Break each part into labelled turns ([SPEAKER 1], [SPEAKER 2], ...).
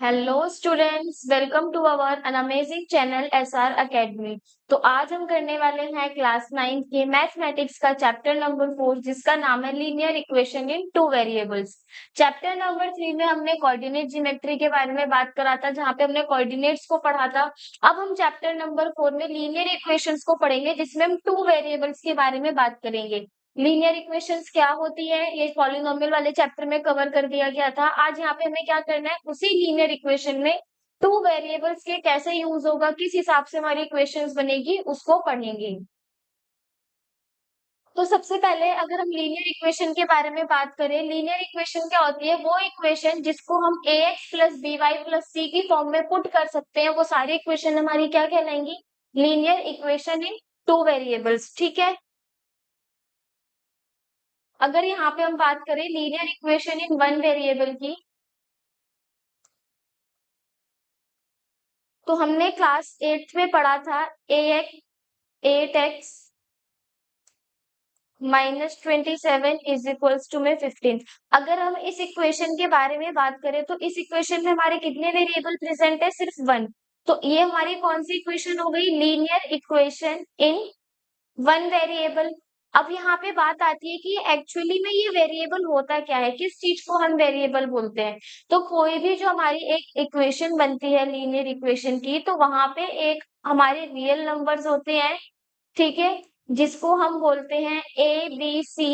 [SPEAKER 1] Hello students, welcome to our an amazing channel SR academy. तो आज हम करने वाले हैं क्लास 9 के मैथमेटिक्स का चैप्टर नंबर 4, जिसका नाम है linear equation in two variables. Chapter number 3 में हमने कोऑर्डिनेट ज्योमेट्री के बारे में बात करा था, जहाँ पे हमने कोऑर्डिनेट्स को पढ़ा था। अब हम चैप्टर नंबर 4 में लीनियर इक्वेशंस को पढ़ेंगे, जिसमें हम टू वेरिएबल्स के बारे में बात करेंगे। लीनियर इक्वेशंस क्या होती है, ये पॉलिनोमियल वाले चैप्टर में कवर कर दिया गया था। आज यहाँ पे हमें क्या करना है, उसी लीनियर इक्वेशन में टू वेरिएबल्स के कैसे यूज होगा, किस हिसाब से हमारी इक्वेशंस बनेगी, उसको पढ़ेंगे। तो सबसे पहले अगर हम लीनियर इक्वेशन के बारे में बात करें, लीनियर इक्वेशन क्या होती है? वो इक्वेशन जिसको हम ax plus B y plus c की फॉर्म में पुट कर सकते हैं, वो सारी इक्वेशन हमारी क्या कहलाएंगी? Linear equation in two variables. ठीक है। अगर यहाँ पे हम बात करें linear equation in one variable की, तो हमने क्लास 8th में पढ़ा था eight x -27 is equals to में 15। अगर हम इस इक्वेशन के बारे में बात करें, तो इस इक्वेशन में हमारे कितने वेरिएबल प्रेजेंट है? सिर्फ वन। तो ये हमारी कौन सी इक्वेशन हो गई? Linear equation in one variable. अब यहाँ पे बात आती है कि एक्चुअली में ये वेरिएबल होता क्या है, किस चीज को हम वेरिएबल बोलते हैं। तो कोई भी जो हमारी एक इक्वेशन बनती है लीनियर इक्वेशन की, तो वहां पे एक हमारे रियल नंबर्स होते हैं, ठीक है, जिसको हम बोलते हैं ए बी सी।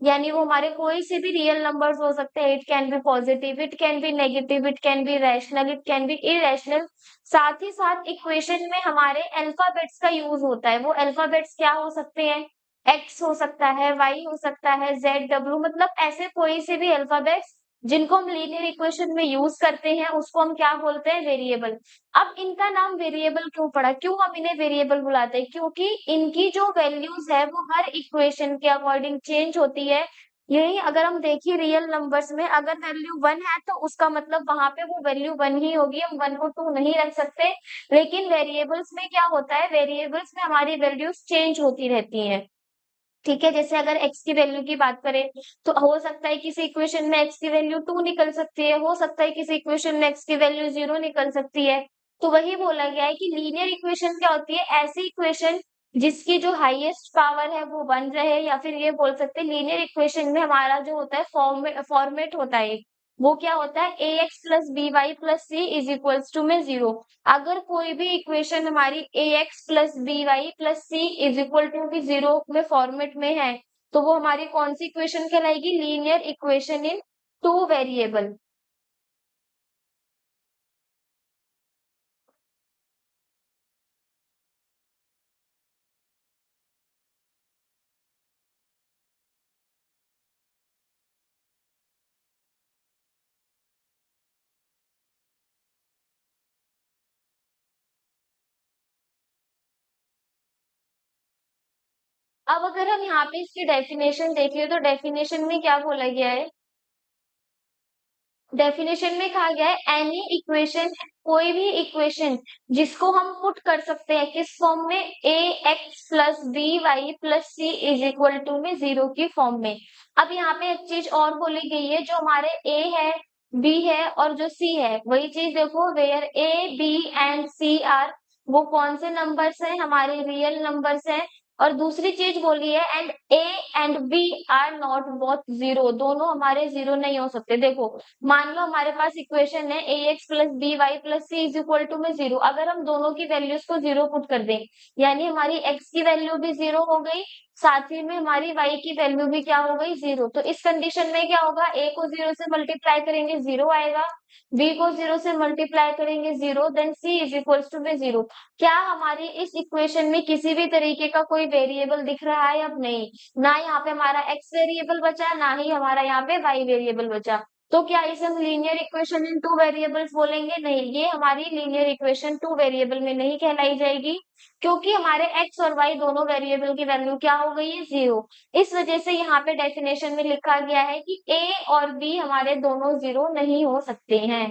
[SPEAKER 1] यानी वो हमारे कोई से भी रियल नंबर्स हो सकते हैं। It can be positive, it can be negative, it can be rational, it can be irrational. साथ ही साथ इक्वेशन में हमारे अल्फाबेट्स का यूज होता है। वो अल्फाबेट्स क्या हो सकते हैं? एक्स हो सकता है, वाई हो सकता है, जेड, डब्ल्यू, मतलब ऐसे कोई से भी अल्फाबेट्स जिनको हम लीनियर इक्वेशन में यूज करते हैं, उसको हम क्या बोलते हैं? वेरिएबल। अब इनका नाम वेरिएबल क्यों पड़ा, क्यों हम इन्हें वेरिएबल बुलाते हैं? क्योंकि इनकी जो वैल्यूज है वो हर इक्वेशन के अकॉर्डिंग चेंज होती है। यही अगर हम देखिए रियल नंबर्स में, अगर वैल्यू 1 है तो उसका मतलब वहां पे वो वैल्यू 1 ही होगी, हम 1 को 2 नहीं रख सकते। लेकिन वेरिएबल्स में क्या होता है? वेरिएबल्स में हमारी वैल्यूज चेंज होती रहती हैं। ठीक है। जैसे अगर x की वैल्यू की बात करें, तो हो सकता है किसी इक्वेशन में x की वैल्यू 2 निकल सकती है, हो सकता है किसी इक्वेशन में x की वैल्यू 0 निकल सकती है। तो वही बोला गया है कि लीनियर इक्वेशन क्या होती है? ऐसी इक्वेशन जिसकी जो हाईएस्ट पावर है वो 1 रहे, या फिर ये बोल सकते हैं लीनियर इक्वेशन में हमारा जो होता है फॉर्मेट होता है, वो क्या होता है? A x plus B y plus C is equals to में 0। अगर कोई भी इक्वेशन हमारी a x plus B y plus C is equal to की 0 में फॉर्मेट में है, तो वो हमारी कौन सी इक्वेशन कहलाएगी? Linear equation in two variable. अब अगर हम यहाँ पे इसकी डेफिनेशन देखिए, तो डेफिनेशन में क्या बोला गया है? डेफिनेशन में कहा गया है एनी इक्वेशन, कोई भी इक्वेशन जिसको हम पुट कर सकते हैं किस फॉर्म में? A x plus B y plus C is equal to में 0 की फॉर्म में। अब यहाँ पे एक चीज और बोली गई है, जो हमारे ए है, बी है और जो सी है, वही चीज देखो, where A B and C are, वो कौन से नंबर्स हैं? हमारे रियल नंबर्स हैं। और दूसरी चीज बोली है and A and B are not both 0, दोनों हमारे 0 नहीं हो सकते। देखो, मान लो हमारे पास इक्वेशन है a x plus B y plus C is equal to में 0। अगर हम दोनों की वैल्यूज को 0 पुट कर दें, यानी हमारी एक्स की वैल्यू भी 0 हो गई, साथ ही में हमारी वाई की वैल्यू भी क्या हो गई? 0। तो इस कंडीशन में क्या होगा? ए को 0 से मल्टीप्लाई करेंगे 0 आएगा, बी को 0 से मल्टीप्लाई करेंगे 0, then C is equals to में 0। क्या हमारी इस इक्वेशन में किसी भी तरीके का कोई वेरिएबल दिख रहा है? अब नहीं। ना यहाँ पे हमारा एक्स वेरिएबल बचा, ना ही हमारा यहाँ पे वाई वेरिएबल बचा। तो क्या इसे हम linear equation in two variables बोलेंगे? नहीं, ये हमारी लीनियर इक्वेशन टू वेरिएबल में नहीं कहलाई जाएगी, क्योंकि हमारे एक्स और वाई दोनों वेरिएबल की वैल्यू क्या हो गई है? 0। इस वजह से यहाँ पे डेफिनेशन में लिखा गया है कि ए और बी हमारे दोनों 0 नहीं हो सकते हैं।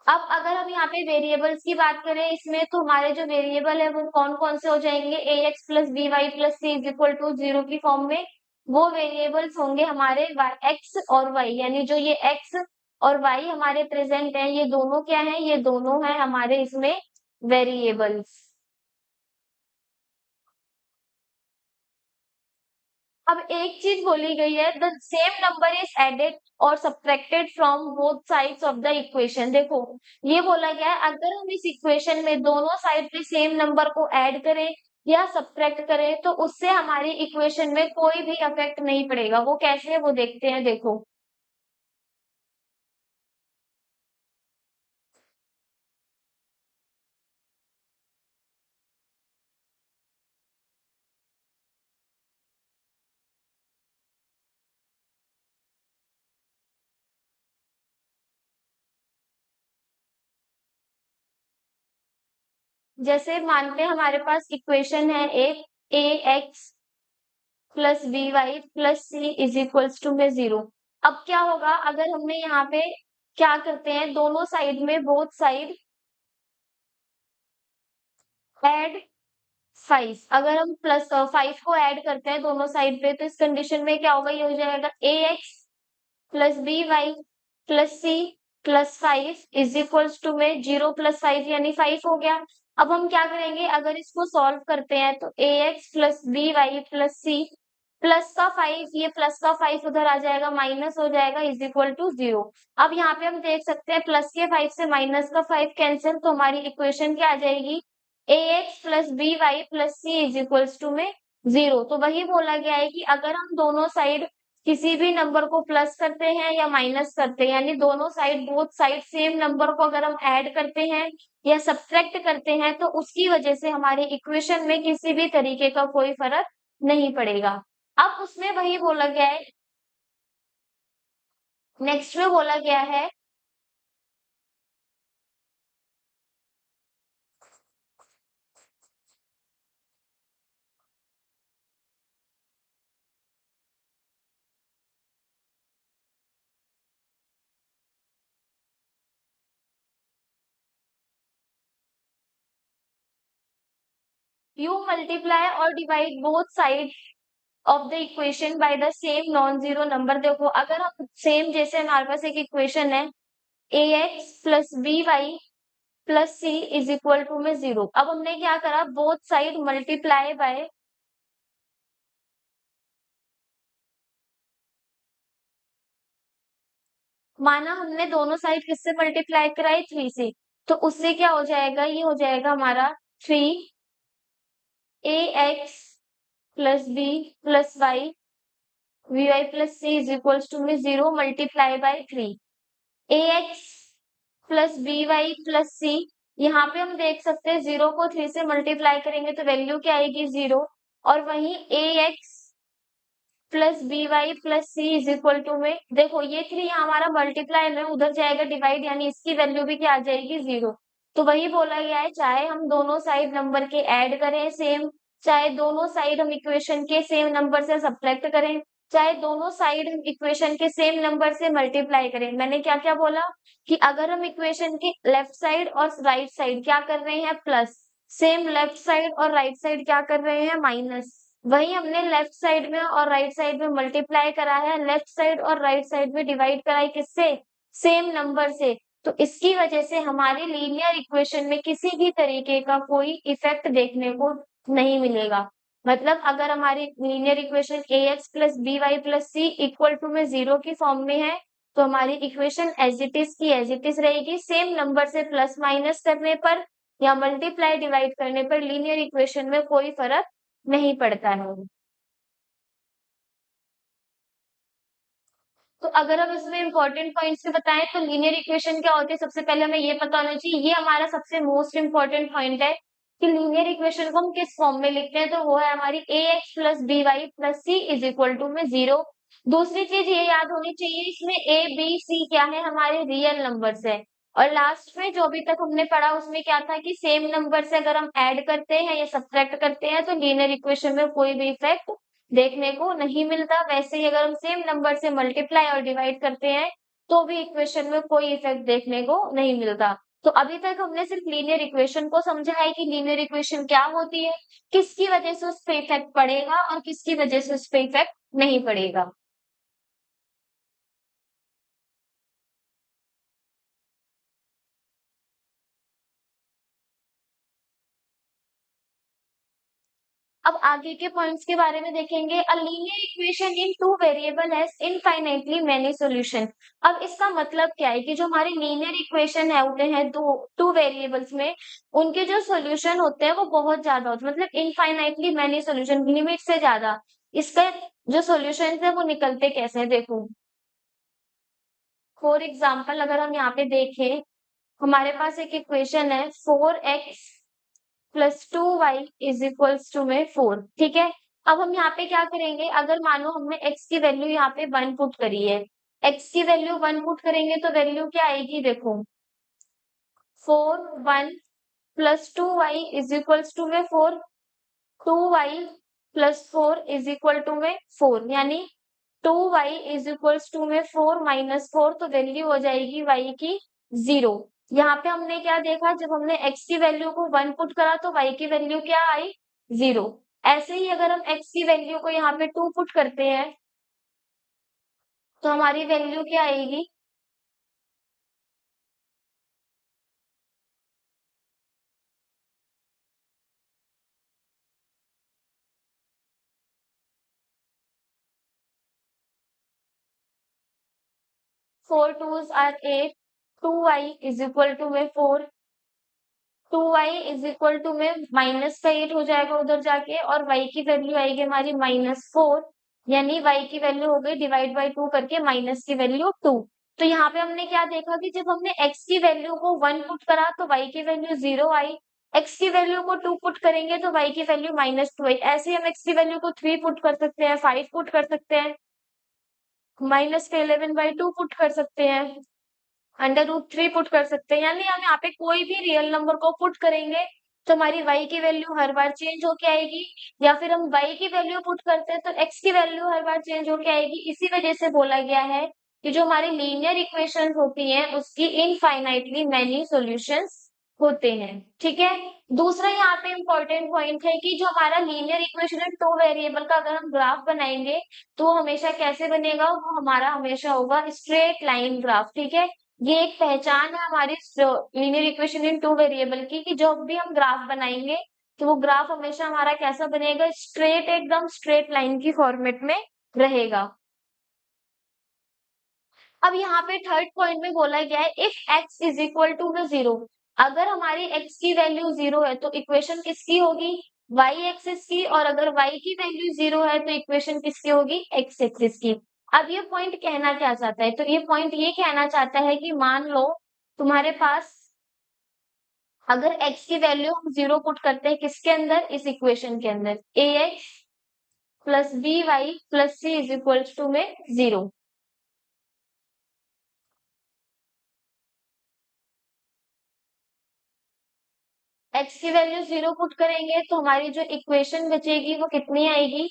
[SPEAKER 1] अब अगर हम यहाँ पे वेरिएबल्स की बात करें इसमें, तो हमारे जो वेरिएबल है वो कौन कौन से हो जाएंगे? A x plus B y plus C is equal to 0 की फॉर्म में। वो वेरिएबल्स होंगे हमारे एक्स और वाई, यानी जो ये एक्स और y हमारे प्रेजेंट है, ये दोनों क्या है, ये दोनों है हमारे इसमें वेरिएबल्स। अब एक चीज बोली गई है, the same number is added और subtracted from both sides of the equation. देखो, ये बोला गया है अगर हम इस इक्वेशन में दोनों साइड पे सेम नंबर को ऐड करें या सब्ट्रैक्ट करें तो उससे हमारी इक्वेशन में कोई भी इफेक्ट नहीं पड़ेगा। वो कैसे है वो देखते हैं। देखो, जैसे मानते हैं हमारे पास इक्वेशन है एक, a x plus B y plus C is equals to में 0। अब क्या होगा अगर हमने यहाँ पे क्या करते हैं, दोनों साइड में बोथ साइड ऐड 5, अगर हम प्लस 5 को ऐड करते हैं दोनों साइड पे तो इस कंडीशन में क्या होगा, ये हो जाएगा a x plus B y plus c plus 5 is equals to में 0 + 5 यानी 5 हो गया। अब हम क्या करेंगे, अगर इसको सॉल्व करते हैं तो a x plus B y plus c plus का 5, ये प्लस का 5 उधर आ जाएगा, माइनस हो जाएगा, इज इक्वल टू 0। अब यहाँ पे हम देख सकते हैं प्लस के 5 से माइनस का 5 कैंसिल, तो हमारी इक्वेशन क्या आ जाएगी, a x plus B y plus C is equals to में 0। तो वही बोला गया है कि अगर हम दोनों साइड किसी भी नंबर को प्लस करते हैं या माइनस करते हैं, यानी दोनों side both side same number को अगर हम ऐड करते हैं या सब्ट्रैक्ट करते हैं तो उसकी वजह से हमारे इक्वेशन में किसी भी तरीके का कोई फर्क नहीं पड़ेगा। अब उसमें वही बोला गया है, नेक्स्ट में बोला गया है यू मल्टीप्लाई और divide both side of the equation by the same non zero number. देखो, अगर हम सेम, जैसे हमारे पास एक इक्वेशन है a x plus B y plus C is equal to में 0। अब हमने क्या करा, बोथ साइड मल्टीप्लाई बाय, माना हमने दोनों साइड किससे मल्टीप्लाई कराई, 3 से, तो उससे क्या हो जाएगा, ये हो जाएगा हमारा 3 ax plus b plus y v y plus C is equals to में 0 multiply by 3 a x plus B y plus c. यहाँ पे हम देख सकते हैं 0 को 3 से मल्टीप्लाई करेंगे तो वैल्यू क्या आएगी, 0। और वहीं a x plus B y plus C is equal to में, देखो ये 3 यहाँ हमारा मल्टीप्लाई में उधर जाएगा डिवाइड, यानी इसकी वैल्यू भी क्या आ जाएगी, 0। तो वही बोला गया है, चाहे हम दोनों साइड नंबर के ऐड करें सेम, चाहे दोनों साइड हम इक्वेशन के सेम नंबर से सब्ट्रैक्ट करें, चाहे दोनों साइड हम इक्वेशन के सेम नंबर से मल्टीप्लाई करें। मैंने क्या क्या बोला कि अगर हम इक्वेशन की लेफ्ट साइड और राइट साइड क्या कर रहे हैं, प्लस, सेम लेफ्ट साइड और राइट साइड क्या कर रहे हैं, माइनस, वही हमने लेफ्ट साइड में और राइट साइड में मल्टीप्लाई करा है, लेफ्ट साइड और राइट साइड में डिवाइड करा है, किससे, सेम नंबर से। तो इसकी वजह से हमारी लीनियर इक्वेशन में किसी भी तरीके का कोई इफेक्ट देखने को नहीं मिलेगा। मतलब अगर हमारी linear equation A x plus B y plus C equal to में 0 की फॉर्म में है तो हमारी इक्वेशन एज इट इज की एज इट इज रहेगी। सेम नंबर से प्लस माइनस करने पर या मल्टीप्लाई डिवाइड करने पर लीनियर इक्वेशन में कोई फर्क नहीं पड़ता है। तो अगर हम इसमें इंपॉर्टेंट पॉइंट्स से बताएं तो लीनियर इक्वेशन क्या होती है, सबसे पहले हमें ये पता होना चाहिए, ये हमारा सबसे मोस्ट इंपॉर्टेंट पॉइंट है कि लीनियर इक्वेशन को हम किस फॉर्म में लिखते हैं, तो वो है हमारी a x plus B y plus C is equal to में 0। दूसरी चीज ये याद होनी चाहिए, इसमें ए बी सी क्या है, हमारे रियल नंबर्स है। और लास्ट में जो अभी तक हमने पढ़ा उसमें क्या था कि सेम नंबर से अगर हम ऐड करते हैं या सब्ट्रैक्ट करते हैं तो लीनियर इक्वेशन में कोई भी इफेक्ट देखने को नहीं मिलता। वैसे ही अगर हम सेम नंबर से मल्टीप्लाई और डिवाइड करते हैं तो भी इक्वेशन में कोई इफेक्ट देखने को नहीं मिलता। तो अभी तक हमने सिर्फ लीनियर इक्वेशन को समझा है कि लीनियर इक्वेशन क्या होती है, किसकी वजह से उस पर इफेक्ट पड़ेगा और किसकी वजह से उस पर इफेक्ट नहीं पड़ेगा। अब आगे के पॉइंट्स के बारे में देखेंगे। अ linear equation in two variable has infinitely many solution. अब इसका मतलब क्या है कि जो हमारे लीनियर इक्वेशन है होते हैं दो टू वेरिएबल्स में, उनके जो सॉल्यूशन होते हैं वो बहुत ज्यादा होते हैं, मतलब इनफाइनाइटली मेनी सॉल्यूशन, लिमिट से ज्यादा। इसका जो सॉल्यूशन है वो निकलते कैसे हैं देखो। फॉर एग्जाम्पल अगर हम यहाँ पे देखें, हमारे पास एक इक्वेशन है 4x plus 2y is equals to में 4, ठीक है। अब हम यहाँ पे क्या करेंगे, अगर मानो हमने x की वैल्यू यहाँ पे 1 पुट करी है, x की वैल्यू 1 पुट करेंगे तो वैल्यू क्या आएगी देखो, 4 1 plus 2y is equals to में 4, 2y plus 4 is equal to में 4, यानी 2y इज इक्वल्स टू में 4 माइनस 4, तो वैल्यू हो जाएगी y की 0। यहाँ पे हमने क्या देखा, जब हमने x की वैल्यू को 1 पुट करा तो y की वैल्यू क्या आई, 0। ऐसे ही अगर हम x की वैल्यू को यहाँ पे 2 पुट करते हैं तो हमारी वैल्यू क्या आएगी, 4 2s are 8, 2y is equal to में 4, 2y इज इक्वल टू में माइनस का 8 हो जाएगा उधर जाके, और y की वैल्यू आएगी हमारी -4, यानी y की वैल्यू हो गई डिवाइड बाई 2 करके माइनस की वैल्यू 2। तो यहाँ पे हमने क्या देखा कि जब हमने x की वैल्यू को 1 पुट करा तो y की वैल्यू 0 आई, x की वैल्यू को 2 पुट करेंगे तो y की वैल्यू -2 आई। ऐसे ही हम x की वैल्यू को 3 पुट कर सकते हैं, 5 पुट कर सकते हैं, -11/2 पुट कर सकते हैं, √3 पुट कर सकते हैं, यानी हम यहाँ पे कोई भी रियल नंबर को पुट करेंगे तो हमारी y की वैल्यू हर बार चेंज होके आएगी, या फिर हम y की वैल्यू पुट करते हैं तो x की वैल्यू हर बार चेंज होके आएगी। इसी वजह से बोला गया है कि जो हमारी लीनियर इक्वेशन होती हैं उसकी इनफाइनाइटली मैनी सॉल्यूशंस होते हैं, ठीक है। दूसरा यहाँ पे इम्पोर्टेंट पॉइंट है कि जो हमारा लीनियर इक्वेशन है टू वेरिएबल का अगर हम ग्राफ बनाएंगे तो वो हमेशा कैसे बनेगा, वो हमारा हमेशा होगा स्ट्रेट लाइन ग्राफ, ठीक है। ये एक पहचान है हमारी linear equation in two variable की, कि जब भी हम ग्राफ बनाएंगे तो वो ग्राफ हमेशा हमारा कैसा बनेगा, स्ट्रेट, एकदम स्ट्रेट लाइन की फॉर्मेट में रहेगा। अब यहाँ पे थर्ड पॉइंट में बोला गया है if x is equal to में 0, अगर हमारी x की वैल्यू 0 है तो इक्वेशन किसकी होगी, y एक्सिस की, और अगर y की वैल्यू 0 है तो इक्वेशन किसकी होगी, x एक्सिस की। अब ये पॉइंट कहना क्या चाहता है, तो ये पॉइंट ये कहना चाहता है कि मान लो तुम्हारे पास अगर x की वैल्यू हम 0 पुट करते हैं किसके अंदर, इस इक्वेशन के अंदर, ax plus B y plus C is equal to में 0। x की वैल्यू 0 पुट करेंगे तो हमारी जो इक्वेशन बचेगी वो कितनी आएगी,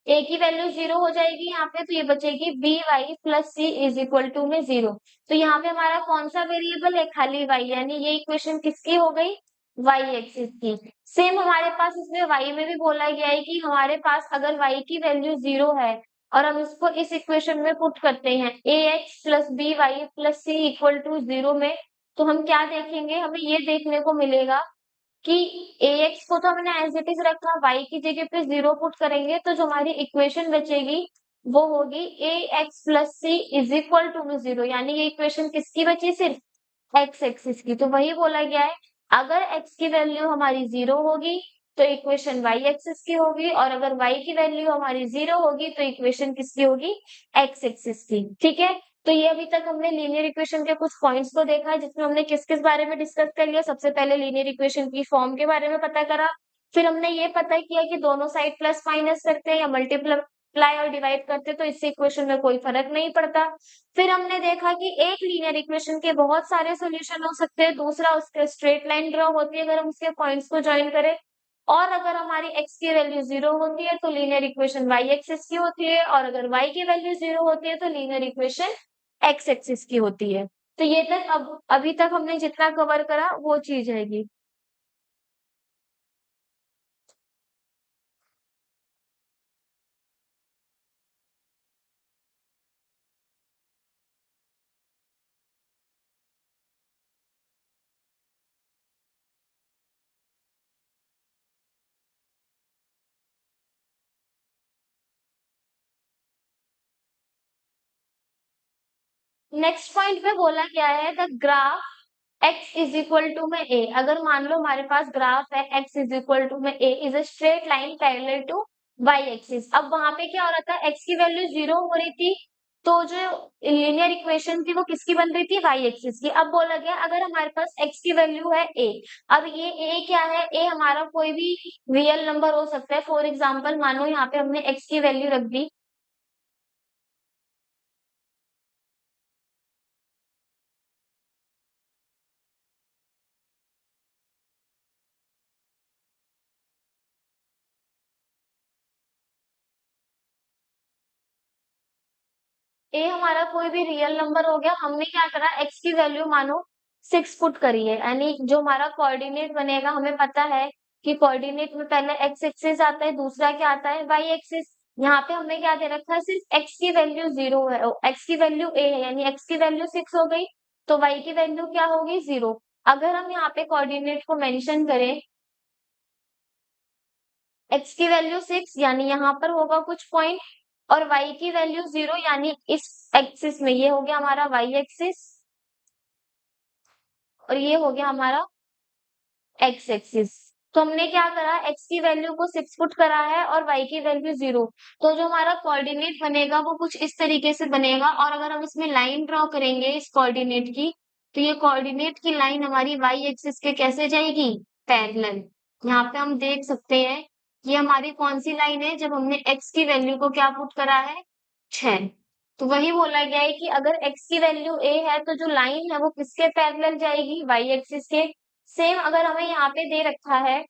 [SPEAKER 1] a की वैल्यू 0 हो जाएगी यहाँ पे, तो ये बचेगी B y plus C is equal to में 0। तो यहाँ पे हमारा कौन सा वेरिएबल है, खाली y, यानी ये इक्वेशन किसकी हो गई, y एक्सिस की। सेम हमारे पास इसमें y में भी बोला गया है कि हमारे पास अगर y की वैल्यू 0 है और हम इसको इस इक्वेशन में पुट करते हैं a x plus B y plus C equal to 0 में, तो हम क्या देखेंगे, हमें ये देखने को मिलेगा कि ax को तो हमने एज इट इज रखा, y की जगह पे 0 पुट करेंगे तो जो हमारी इक्वेशन बचेगी वो होगी ax plus C is equal to में 0, यानी ये इक्वेशन किसकी बची, सिर्फ x एक्सिस की। तो वही बोला गया है अगर x की वैल्यू हमारी 0 होगी तो इक्वेशन y एक्सिस की होगी, और अगर y की वैल्यू हमारी 0 होगी तो इक्वेशन किसकी होगी, x एक्सिस की, ठीक है। तो ये अभी तक हमने लीनियर इक्वेशन के कुछ पॉइंट्स को देखा है जिसमें हमने किस किस बारे में डिस्कस कर लिया। सबसे पहले लीनियर इक्वेशन की फॉर्म के बारे में पता करा, फिर हमने ये पता किया कि दोनों साइड प्लस माइनस करते हैं या मल्टीप्लाई और डिवाइड करते हैं तो इससे इक्वेशन में कोई फर्क नहीं पड़ता। फिर हमने देखा कि एक लीनियर इक्वेशन के बहुत सारे सॉल्यूशन हो सकते हैं, दूसरा उसके स्ट्रेट लाइन ड्रॉ होती है अगर हम उसके पॉइंट्स को ज्वाइन करें, और अगर हमारी x की वैल्यू 0 होती है तो लीनियर इक्वेशन y एक्सिस की होती है, और अगर y की वैल्यू 0 होती है तो लीनियर इक्वेशन x एक्सिस की होती है। तो ये तक अब अभी तक हमने जितना कवर करा वो चीज रहेगी। नेक्स्ट पॉइंट पे बोला गया है the graph x is equal to में a। अगर मान लो हमारे पास ग्राफ है x इज इक्वल टू में a is a straight line parallel to y axis. अब वहां पे क्या हो रहा था, x की वैल्यू 0 हो रही थी, तो जो लीनियर इक्वेशन थी वो किसकी बन रही थी, y एक्सिस की। अब बोला गया अगर हमारे पास x की वैल्यू है a, अब ये a क्या है, a हमारा कोई भी रियल नंबर हो सकता है। फॉर एग्जाम्पल मानो यहाँ पे हमने x की वैल्यू रख दी, ए हमारा कोई भी रियल नंबर हो गया, हमने क्या करा, एक्स की वैल्यू मानो 6 पुट करी है, यानी जो हमारा कोऑर्डिनेट बनेगा हमें पता है कि कोऑर्डिनेट में पहले एक्स एक्सिस आता है, दूसरा क्या आता है, वाई एक्सिस। यहाँ पे हमने क्या दे रखा है, सिर्फ एक्स की वैल्यू 0 है, एक्स की वैल्यू ए है, यानी एक्स की वैल्यू 6 हो गई, तो वाई की वैल्यू क्या होगी, 0। अगर हम यहाँ पे कोऑर्डिनेट को मेंशन करें, एक्स की वैल्यू 6 यानी यहाँ पर होगा कुछ पॉइंट, और y की वैल्यू 0 यानी इस एक्सिस में, ये हो गया हमारा y एक्सिस और ये हो गया हमारा x एक्सिस। तो हमने क्या करा, x की वैल्यू को 6 पुट करा है और y की वैल्यू 0। तो जो हमारा कोऑर्डिनेट बनेगा वो कुछ इस तरीके से बनेगा, और अगर हम इसमें लाइन ड्रॉ करेंगे इस कोऑर्डिनेट की, तो ये कोऑर्डिनेट की लाइन हमारी y एक्सिस के कैसे जाएगी, पैरेलल। यहाँ पे हम देख सकते हैं ये हमारी कौन सी लाइन है, जब हमने x की वैल्यू को क्या पुट करा है, 6। तो वही बोला गया है कि अगर x की वैल्यू a है तो जो लाइन है वो किसके पैरेलल जाएगी, y एक्सिस के। सेम अगर हमें यहाँ पे दे रखा है,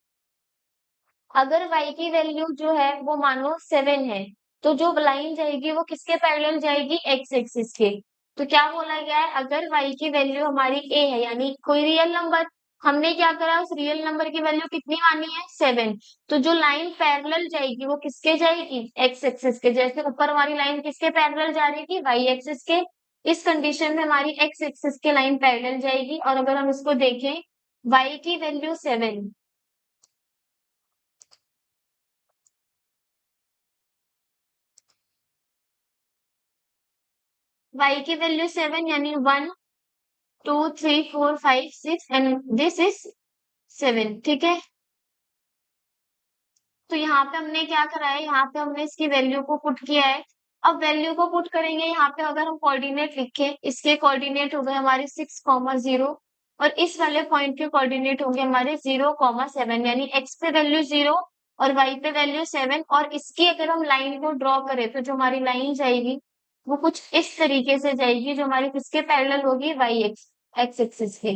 [SPEAKER 1] अगर y की वैल्यू जो है वो मानो 7 है, तो जो लाइन जाएगी वो किसके पैरेलल जाएगी, x एक्सिस के। तो क्या बोला गया है, अगर y की वैल्यू हमारी a है, यानी कोई रियल नंबर, हमने क्या करा, उस रियल नंबर की वैल्यू कितनी मानी है, 7, तो जो लाइन पैरेलल जाएगी वो किसके जाएगी, x एक्सिस के। जैसे ऊपर हमारी लाइन किसके पैरेलल जा रही थी, y एक्सिस के, इस कंडीशन में हमारी x एक्सिस के लाइन पैरेलल जाएगी। और अगर हम इसको देखें, y की वैल्यू 7, y की वैल्यू 7 यानी 1 2 3 4 5 6 एंड दिस इज 7, ठीक है। तो यहाँ पे हमने क्या करा है, यहाँ पे हमने इसकी वैल्यू को पुट किया है। अब वैल्यू को पुट करेंगे, यहाँ पे अगर हम कोऑर्डिनेट लिखे, इसके कोऑर्डिनेट हो गए हमारे 6,0 और इस वाले पॉइंट के कोऑर्डिनेट होंगे हमारे 0,7, यानी x पे वैल्यू 0 और y पे वैल्यू 7। और इसकी अगर हम लाइन को ड्रॉ करें तो जो हमारी लाइन जाएगी वो कुछ इस तरीके से जाएगी, जो हमारी किसके पैरेलल होगी, y एक्स एक्सिस के।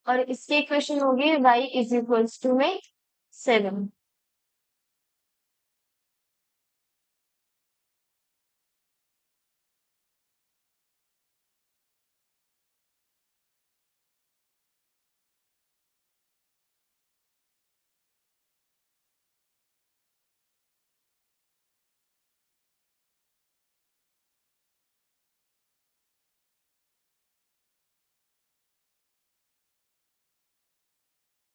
[SPEAKER 1] और इसकी इक्वेशन होगी y इज इक्वल्स टू में 7।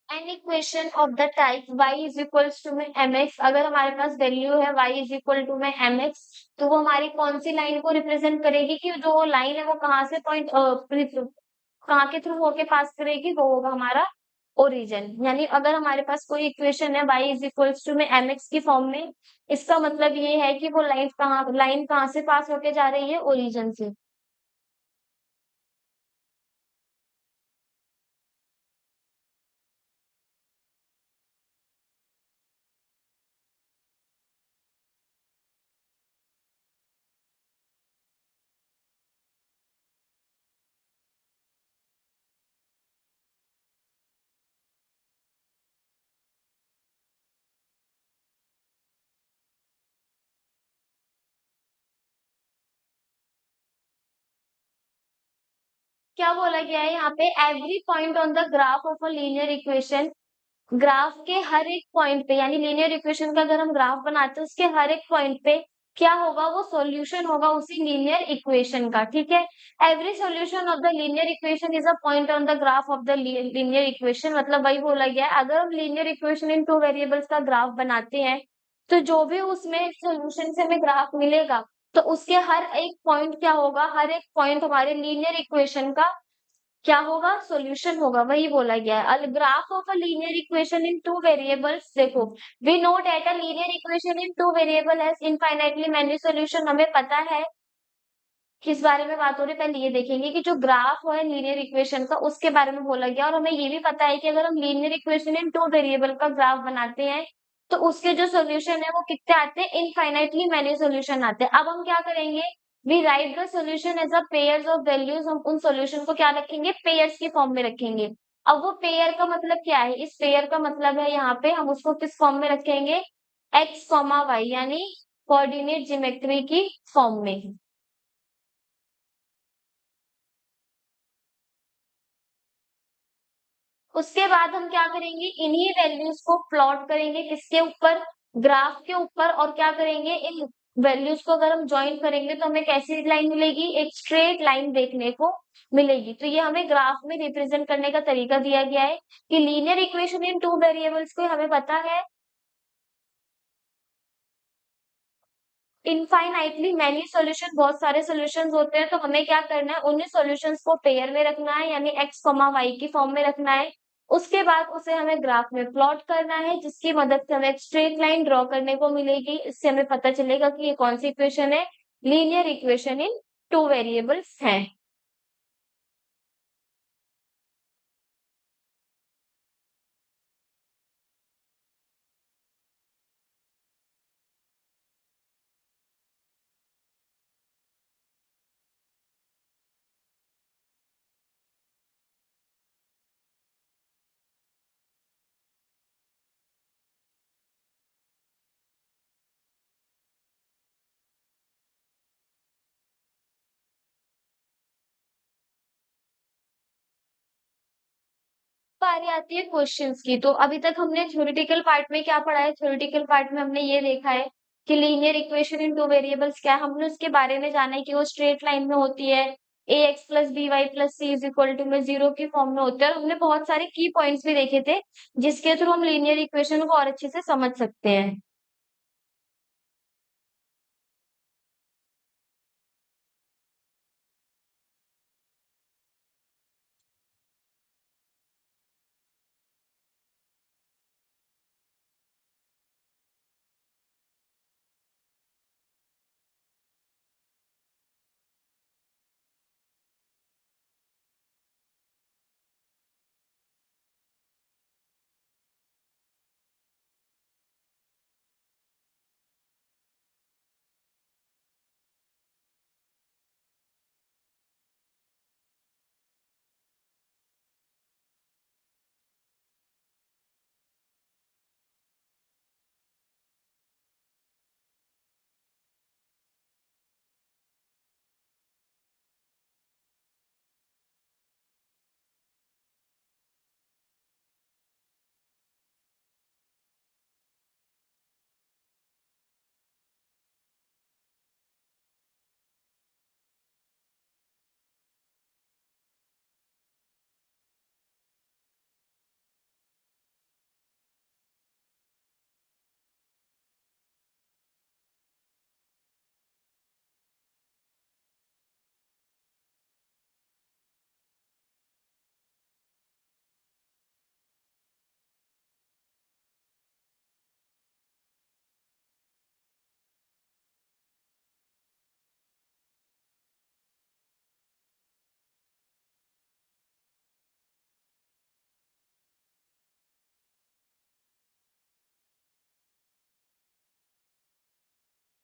[SPEAKER 1] An equation of the type y is equals to में mx, अगर हमारे पास वैल्यू है y इज इक्वल टू में mx, तो वो हमारी कौन सी लाइन को रिप्रेजेंट करेगी, कि जो लाइन है वो कहाँ से पॉइंट कहाँ के थ्रू होके पास करेगी, वो होगा हमारा ओरिजिन। यानी अगर हमारे पास कोई इक्वेशन है y इज इक्वल्स टू में mx की फॉर्म में, इसका मतलब ये है कि वो लाइन कहाँ से पास होके जा रही है, ओरिजिन से। क्या बोला गया है यहाँ पे, every point on the graph of a linear equation, graph के हर एक पॉइंट पे, यानी लीनियर इक्वेशन का अगर हम ग्राफ बनाते हैं उसके हर एक पॉइंट पे क्या होगा, वो सॉल्यूशन होगा उसी लीनियर इक्वेशन का। ठीक है, every solution of the linear equation is a point on the graph of the linear equation. मतलब वही बोला गया है, अगर हम linear equation in two variables का ग्राफ बनाते हैं तो जो भी उसमें सॉल्यूशन से हमें ग्राफ मिलेगा, तो उसके हर एक पॉइंट क्या होगा, हर एक पॉइंट हमारे लीनियर इक्वेशन का क्या होगा, सॉल्यूशन होगा। वही बोला गया है, graph of a linear equation in two variables. देखो, we know that a linear equation in two variable has infinitely many solution. हमें पता है किस बारे में बात हो रही है, पहले ये देखेंगे कि जो ग्राफ है लीनियर इक्वेशन का उसके बारे में बोला गया। और हमें ये भी पता है कि अगर हम linear equation in two variable का ग्राफ बनाते हैं तो उसके जो सॉल्यूशन है वो कितने आते हैं, इनफाइनाइटली मैनी सॉल्यूशन आते हैं। अब हम क्या करेंगे, we write the solution as a pairs of values. हम उन सॉल्यूशन को क्या रखेंगे, पेयर्स की फॉर्म में रखेंगे। अब वो पेयर का मतलब क्या है, इस पेयर का मतलब है यहाँ पे हम उसको किस फॉर्म में रखेंगे, एक्स कॉमा वाई, यानी कोऑर्डिनेट ज्योमेट्री की फॉर्म में। उसके बाद हम क्या करेंगे, इन्हीं वैल्यूज को प्लॉट करेंगे किसके ऊपर, ग्राफ के ऊपर। और क्या करेंगे, इन वैल्यूज को अगर हम ज्वाइन करेंगे तो हमें कैसी लाइन मिलेगी, एक स्ट्रेट लाइन देखने को मिलेगी। तो ये हमें ग्राफ में रिप्रेजेंट करने का तरीका दिया गया है कि linear equation in two variables को हमें पता है इनफाइनाइटली मैनी सॉल्यूशन, बहुत सारे सॉल्यूशंस होते हैं। तो हमें क्या करना है, उन्हीं सॉल्यूशंस को पेयर में रखना है, यानी एक्स कॉमा वाई की फॉर्म में रखना है। उसके बाद उसे हमें ग्राफ में प्लॉट करना है, जिसकी मदद से हमें एक स्ट्रेट लाइन ड्रॉ करने को मिलेगी। इससे हमें पता चलेगा कि ये कौन सी इक्वेशन है, linear equation in two variables है। बारी आती है क्वेश्चंस की। तो अभी तक हमने थ्योरेटिकल पार्ट में क्या पढ़ा है, थ्योरेटिकल पार्ट में हमने ये देखा है कि linear equation in two variables क्या है। हमने उसके बारे में जाना है कि वो स्ट्रेट लाइन में होती है, a x plus B y plus C is equal to में जीरो की फॉर्म में होते हैं। और हमने बहुत सारे की पॉइंट्स भी देखे थे जिसके थ्रू हम लीनियर इक्वेशन को और अच्छे से समझ सकते हैं।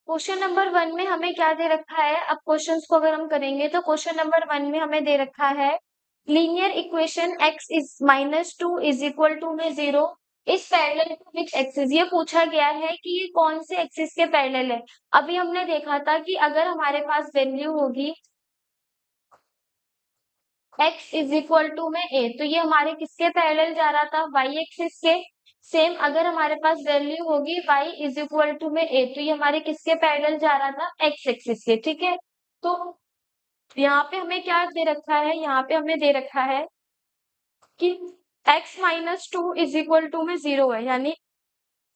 [SPEAKER 1] क्वेश्चन नंबर वन में हमें क्या दे रखा है, अब क्वेश्चंस को अगर हम करेंगे तो क्वेश्चन नंबर वन में हमें दे रखा है linear equation x is -2 is equal to में zero is parallel to which axis. ये पूछा गया है कि ये कौन से एक्सिस के पैरेलल है। अभी हमने देखा था कि अगर हमारे पास वैल्यू होगी x इज इक्वल टू में a, तो ये हमारे किसके पैरेलल जा रहा था, y एक्सिस के। सेम अगर हमारे पास वैल्यू होगी y इज इक्वल टू में a, तो ये हमारे किसके पैरेलल जा रहा था, x एक्सिस के, ठीक है। तो यहाँ पे हमें क्या दे रखा है, यहाँ पे हमें दे रखा है कि x minus two is equal to में 0 है, यानी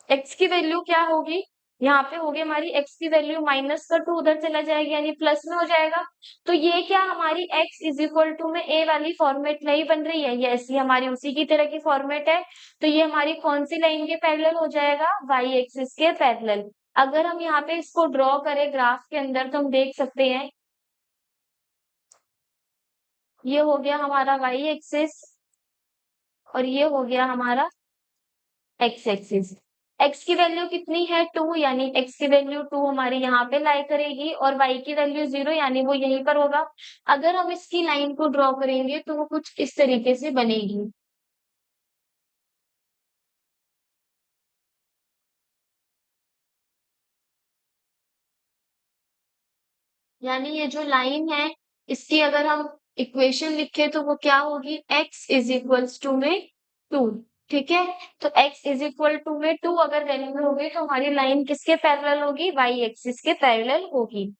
[SPEAKER 1] x की वैल्यू क्या होगी, यहाँ पे होगी हमारी x की वैल्यू माइनस का 2 उधर चला जाएगा, यानी प्लस में हो जाएगा। तो ये क्या हमारी x इज इक्वल टू में a वाली फॉर्मेट नहीं बन रही है, ये ऐसी हमारी उसी की तरह की फॉर्मेट है। तो ये हमारी कौन सी लाइन के पैरेलल हो जाएगा, y एक्सिस के पैरेलल। अगर हम यहाँ पे इसको ड्रॉ करें ग्राफ के अंदर तो हम देख सकते हैं, ये हो गया हमारा y एक्सिस और ये हो गया हमारा x एक्सिस। x की वैल्यू कितनी है 2, यानी x की वैल्यू 2 हमारी यहाँ पे लाई करेगी और y की वैल्यू 0, यानी वो यहीं पर होगा। अगर हम इसकी लाइन को ड्रॉ करेंगे तो वो कुछ इस तरीके से बनेगी। यानी ये जो लाइन है इसकी अगर हम इक्वेशन लिखे तो वो क्या होगी, x इज इक्वल्स टू में 2, ठीक है। तो x इज इक्वल टू में 2 अगर वैल्यू होगी तो हमारी लाइन किसके पैरेलल होगी, y एक्सिस के पैरेलल होगी।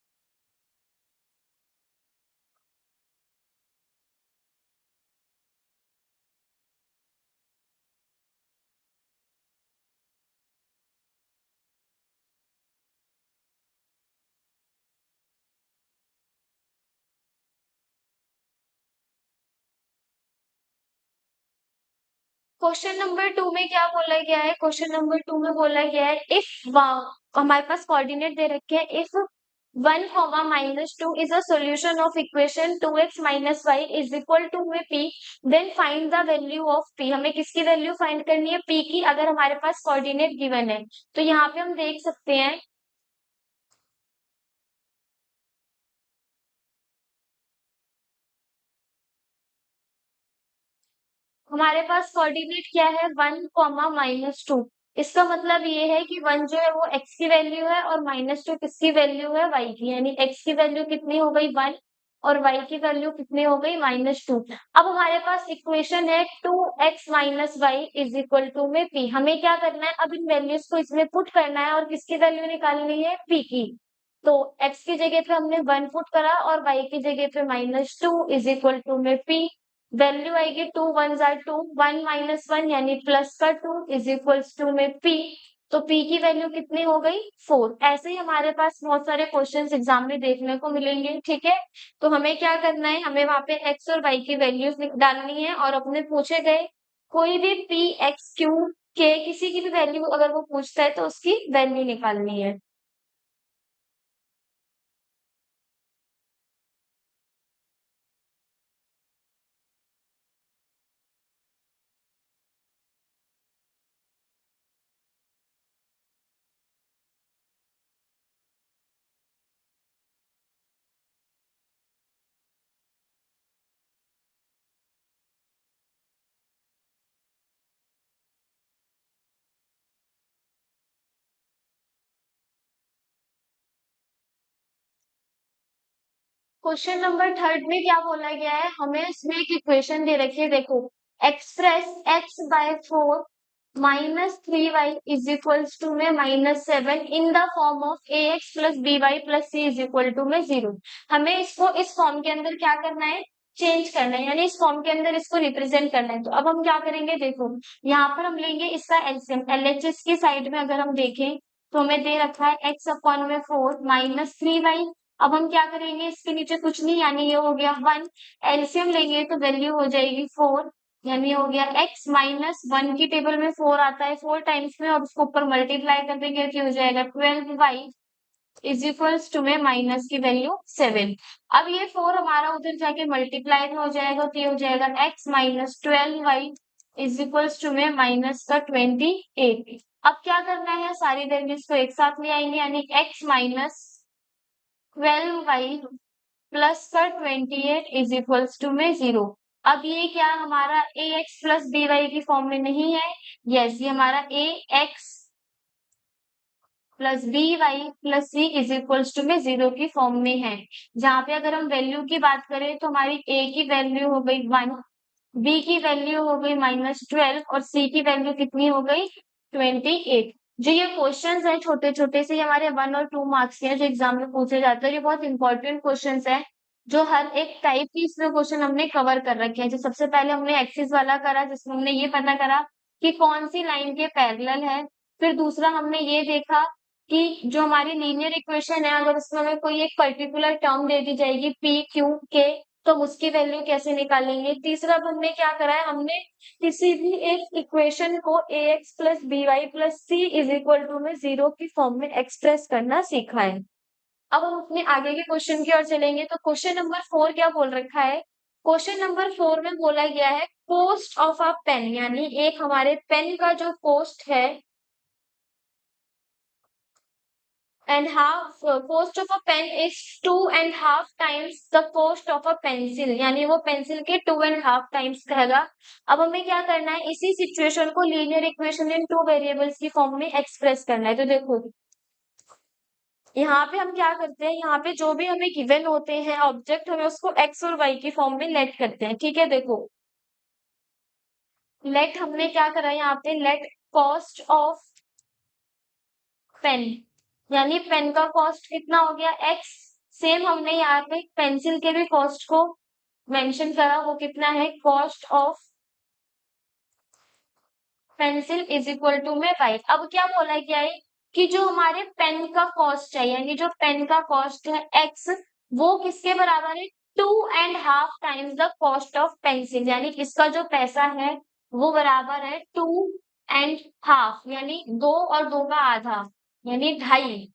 [SPEAKER 1] क्वेश्चन नंबर 2 में क्या बोला गया है, क्वेश्चन नंबर 2 में बोला गया है इफ हमारे पास कोऑर्डिनेट दे रखे हैं, if 1 comma minus 2 is a solution of equation 2x minus y is equal to में p, then find the value of p। हमें किसकी वैल्यू फाइंड करनी है, p की, अगर हमारे पास कोऑर्डिनेट गिवन है। तो यहाँ पे हम देख सकते हैं हमारे पास कोऑर्डिनेट क्या है, 1 कॉमा माइनस 2। इसका मतलब ये है कि 1 जो है वो x की वैल्यू है और माइनस 2 किसकी वैल्यू है, y की, यानी x की वैल्यू कितनी हो गई 1 और y की वैल्यू कितनी हो गई -2। अब हमारे पास इक्वेशन है 2x minus y is equal to में p। हमें क्या करना है, अब इन वैल्यूज को इसमें पुट करना है और किसकी वैल्यू निकालनी है, p की। तो x की जगह पे हमने 1 पुट करा और y की जगह पे -2 इज इक्वल टू में p। वैल्यू आएगी 2 1 जार 2, 1 माइनस 1 यानी प्लस का 2 इज इक्वल्स टू में p। तो p की वैल्यू कितनी हो गई 4। ऐसे ही हमारे पास बहुत सारे क्वेश्चंस एग्जाम में देखने को मिलेंगे, ठीक है। तो हमें क्या करना है, हमें वहां पे x और y की वैल्यूज डालनी है और अपने पूछे गए कोई भी p x q के किसी की भी वैल्यू अगर वो पूछता है तो उसकी वैल्यू निकालनी है। क्वेश्चन नंबर 3 में क्या बोला गया है, हमें इसमें एक इक्वेशन दे रखी है, देखो express x by 4 minus 3y is equals to में -7 in the form of ax plus by plus c is equal to में 0। हमें इसको इस फॉर्म के अंदर क्या करना है, चेंज करना है, यानी इस फॉर्म के अंदर इसको रिप्रेजेंट करना है। तो अब हम क्या करेंगे, देखो यहाँ पर हम लेंगे इसका एलसीएम, एलएचएस की साइड में अगर हम देखें तो हमें दे रखा है x अपॉन में 4 माइनस 3y। अब हम क्या करेंगे, इसके नीचे कुछ नहीं, यानी ये हो गया 1। एलसीएम लेंगे तो वैल्यू हो जाएगी 4, यानी हो गया x माइनस 1 की टेबल में 4 आता है 4 टाइम्स में, और उसको ऊपर मल्टीप्लाई कर देंगे तो हो जाएगा 12y इज इक्वल्स टू में माइनस की वैल्यू 7। अब ये 4 हमारा उधर जाके मल्टीप्लाई में हो जाएगा तो ये हो जाएगा x minus 12y is equals to में माइनस का 28। अब क्या करना है, सारी वैल्यूज को एक साथ ले आएंगे, यानी x माइनस 12y प्लस का 28 इज इक्वल्स टू में 0। अब ये क्या हमारा ax प्लस by की फॉर्म में नहीं है, यस ये हमारा ax plus by plus c is equals to में 0 की फॉर्म में है। जहां पे अगर हम वैल्यू की बात करें तो हमारी a की वैल्यू हो गई 1 बी की वैल्यू हो गई -12 और सी की वैल्यू कितनी हो गई 28। जो ये क्वेश्चंस है छोटे छोटे से, ये हमारे 1 और 2 मार्क्स के हैं जो एग्जाम में पूछे जाते हैं। ये बहुत इंपॉर्टेंट क्वेश्चंस है जो हर एक टाइप की इसमें क्वेश्चन हमने कवर कर रखे हैं। जो सबसे पहले हमने एक्सिस वाला करा जिसमें हमने ये पता करा कि कौन सी लाइन के पैरेलल है। फिर दूसरा हमने ये देखा कि जो हमारी लीनियर इक्वेशन है अगर उसमें हमें कोई एक पर्टिकुलर टर्म दे दी जाएगी पी क्यू के, तो हम उसकी वैल्यू कैसे निकालेंगे। तीसरा अब हमने क्या करा है, हमने किसी भी एक इक्वेशन को a x plus B y plus C is equal to में 0 की फॉर्म में एक्सप्रेस करना सीखा है। अब हम अपने आगे के क्वेश्चन की ओर चलेंगे। तो क्वेश्चन नंबर 4 क्या बोल रखा है, क्वेश्चन नंबर 4 में बोला गया है कॉस्ट ऑफ अ पेन, यानी एक हमारे पेन का जो कॉस्ट है and half cost of a pen is 2.5 times the cost of a pencil, यानी वो पेंसिल के 2.5 टाइम्स रहेगा। अब हमें क्या करना है, इसी सिचुएशन को linear equation in two variables की फॉर्म में एक्सप्रेस करना है। तो देखो यहाँ पे हम क्या करते हैं, यहाँ पे जो भी हमें गिवन होते हैं ऑब्जेक्ट, हमें उसको एक्स और वाई की फॉर्म में लेट करते हैं। ठीक है, देखो लेट हमने क्या करा यहाँ पे, लेट कॉस्ट ऑफ पेन, यानी पेन का कॉस्ट कितना हो गया एक्स। सेम हमने यहाँ पे पेंसिल के भी कॉस्ट को मेंशन करा, वो कितना है cost of pencil is equal to में वाई। अब क्या बोला गया है कि जो हमारे पेन का कॉस्ट है, यानी जो पेन का कॉस्ट है एक्स, वो किसके बराबर है 2.5 times the cost of pencil, यानी इसका जो पैसा है वो बराबर है 2.5, यानी 2 और 2 का आधा, यानी 2.5।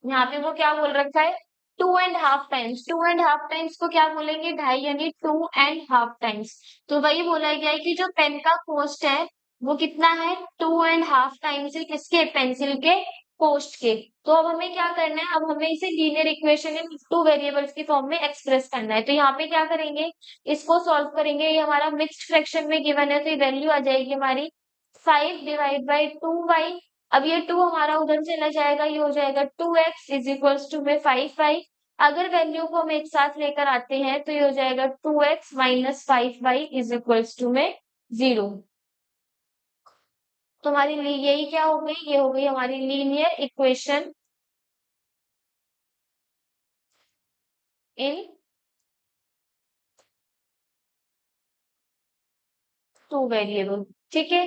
[SPEAKER 1] यहाँ पे वो क्या बोल रखा है 2.5 टाइम्स, 2.5 टाइम्स को क्या बोलेंगे 2.5, यानी 2.5 टाइम्स। तो वही बोला गया है कि जो पेन का कॉस्ट है वो कितना है 2.5 टाइम्स है किसके, पेंसिल के कॉस्ट के। तो अब हमें क्या करना है, अब हमें इसे linear equation in two variables की फॉर्म में एक्सप्रेस करना है। तो यहाँ पे क्या करेंगे, इसको सॉल्व करेंगे। ये हमारा मिक्स्ड फ्रैक्शन में गिवन है तो ये वैल्यू आ जाएगी हमारी 5/2y। अब ये 2 हमारा उधर चला जाएगा, ये हो जाएगा 2x इज इक्वल्स टू में 5y। अगर वैल्यू को हम एक साथ लेकर आते हैं तो ये हो जाएगा 2x minus 5y is equals to में 0। तो हमारी यही क्या हो गई, ये हो गई हमारी linear equation in two variable. ठीक है,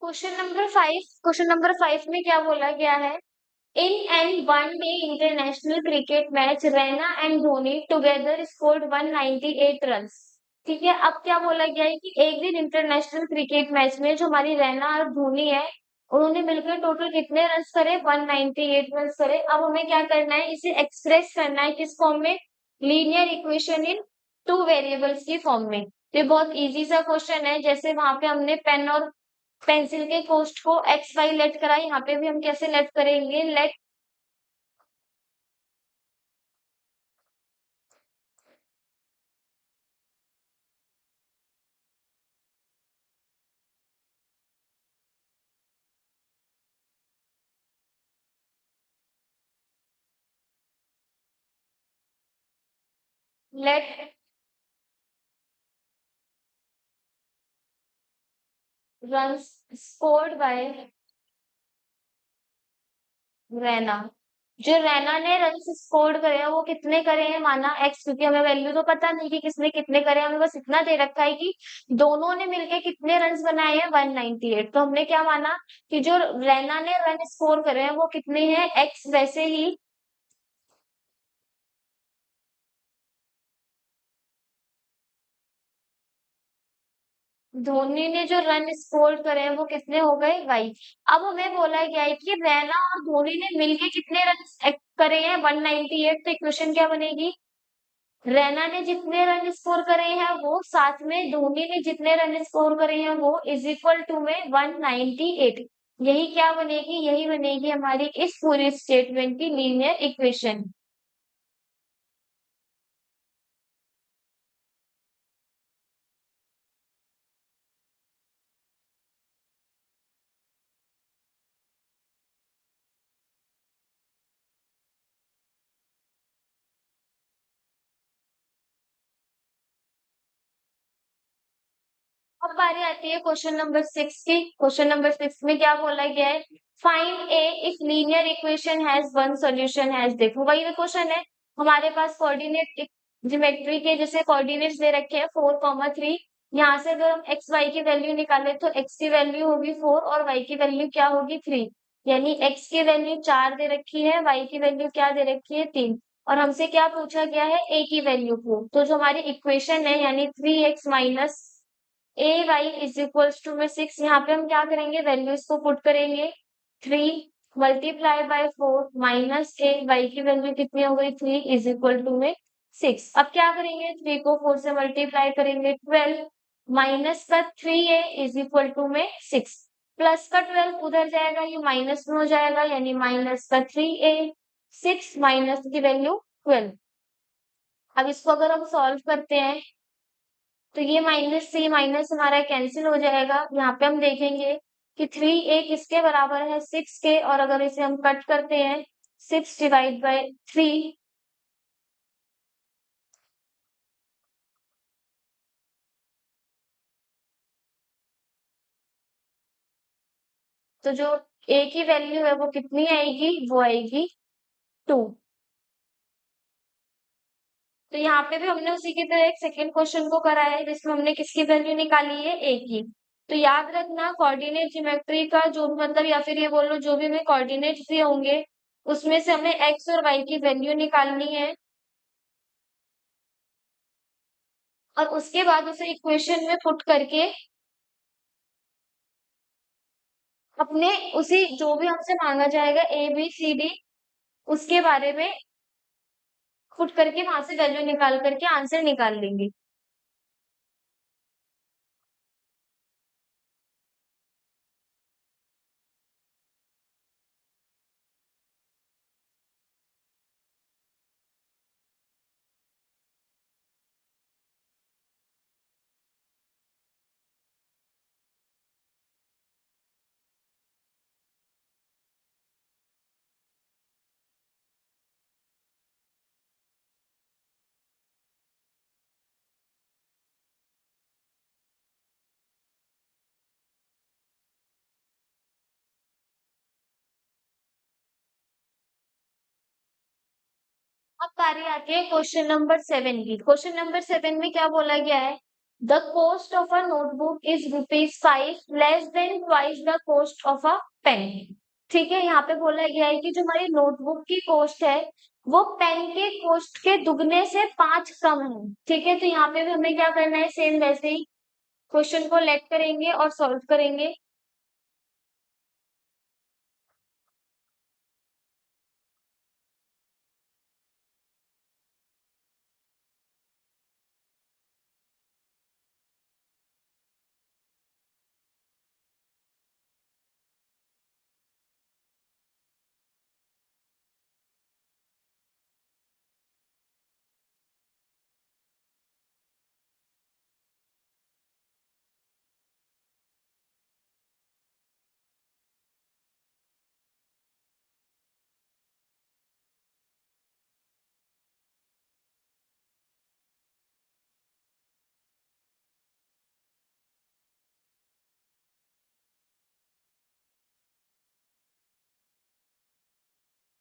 [SPEAKER 1] क्वेश्चन नंबर 5 में क्या बोला गया है, In an one-day international cricket match, Raina and Dhoni together scored 198 runs. ठीक है, अब क्या बोला गया है कि एक दिन इंटरनेशनल क्रिकेट मैच में जो हमारी रैना और धोनी है उन्होंने मिलकर टोटल कितने रन्स करे 198 रन्स करे। अब हमें क्या करना है, इसे एक्सप्रेस करना है किस फॉर्म में, linear equation in two variables की फॉर्म में। तो ये बहुत इजी सा क्वेश्चन है, जैसे वहां पे हमने पेन और पेंसिल के कॉस्ट को एक्स वाई लेट करा, यहाँ पे भी हम कैसे लेट करेंगे, let runs scored by Raina. जो रैना ने रन्स स्कोर करे हैं वो कितने करे हैं, माना एक्स, क्योंकि हमें वैल्यू तो पता नहीं कि किसने कितने करे हैं, हमें बस इतना दे रखा है कि दोनों ने मिलके कितने रन्स बनाए हैं 198। तो हमने क्या माना कि जो रैना ने रन स्कोर करे हैं वो कितने हैं एक्स, वैसे ही धोनी ने जो रन स्कोर करे हैं वो कितने हो गए? वाई। अब हमें बोला गया है कि रैना और धोनी ने मिलके कितने रन करे हैं? 198। तो इक्वेशन क्या बनेगी? रैना ने जितने रन स्कोर करे हैं वो, साथ में धोनी ने जितने रन स्कोर करे हैं वो, इज इक्वल टू में 198। यही क्या बनेगी? यही बनेगी हमारी इस पूरी स्टेटमेंट की लीनियर इक्वेशन। अब बारी आती है क्वेश्चन नंबर 6 की। क्वेश्चन नंबर 6 में क्या बोला गया है? Find A if linear equation has one solution has. देखो वही क्वेश्चन है। हमारे पास कोऑर्डिनेट ज्योमेट्री के जैसे कोऑर्डिनेट्स दे रखे हैं 4, 3। यहाँ से अगर हम एक्स वाई की वैल्यू निकाले तो एक्स की वैल्यू होगी 4 और वाई की वैल्यू क्या होगी? 3। यानी एक्स की वैल्यू 4 दे रखी है, वाई की वैल्यू क्या दे रखी है? 3। और हमसे क्या पूछा गया है? ए की वैल्यू को। तो जो हमारी इक्वेशन है यानी 3x minus A y is equals to में 6। यहाँ पे हम क्या करेंगे? वैल्यूज को पुट करेंगे। 3 × 4 - ए वाई की वैल्यू कितनी हो गई? 3 इज इक्वल टू में 6। अब क्या करेंगे? 3 को 4 से मल्टीप्लाई करेंगे। 12 माइनस का 3a इज इक्वल टू में 6। प्लस का 12 उधर जाएगा, ये माइनस में हो जाएगा, यानी माइनस का 3a। 6 माइनस की वैल्यू 12। अब इसको अगर हम सॉल्व करते हैं तो ये माइनस से माइनस हमारा कैंसिल हो जाएगा। यहाँ पे हम देखेंगे कि 3a किसके बराबर है? 6 के। और अगर इसे हम कट करते हैं 6/3, तो जो a की वैल्यू है वो कितनी आएगी? वो आएगी 2। तो यहाँ पे भी हमने उसी की तरह एक सेकेंड क्वेश्चन को कराया है जिसमें हमने किसकी वैल्यू निकाली है? a की। तो याद रखना कोऑर्डिनेट ज्योमेट्री का जो भी मतलब, या फिर ये बोल लो जो भी हमें कोऑर्डिनेट्स दिए होंगे उसमें से हमें x और y की वैल्यू निकालनी है और उसके बाद उसे इक्वेशन में पुट करके अपने उसी जो भी हमसे मांगा जाएगा ए बी सी डी उसके बारे में पुट करके वहां से वैल्यू निकाल करके आंसर निकाल लेंगे। अब बारी आती है क्वेश्चन नंबर 7 की। क्वेश्चन नंबर 7 में क्या बोला गया है? The cost of a notebook is ₹5 less than twice the cost of a pen. ठीक है, यहाँ पे बोला गया है कि जो हमारी नोटबुक की कॉस्ट है वो पेन के कॉस्ट के दुगने से 5 कम है। ठीक है, तो यहाँ पे भी हमें क्या करना है? सेम वैसे ही क्वेश्चन को लेट करेंगे और सॉल्व करेंगे।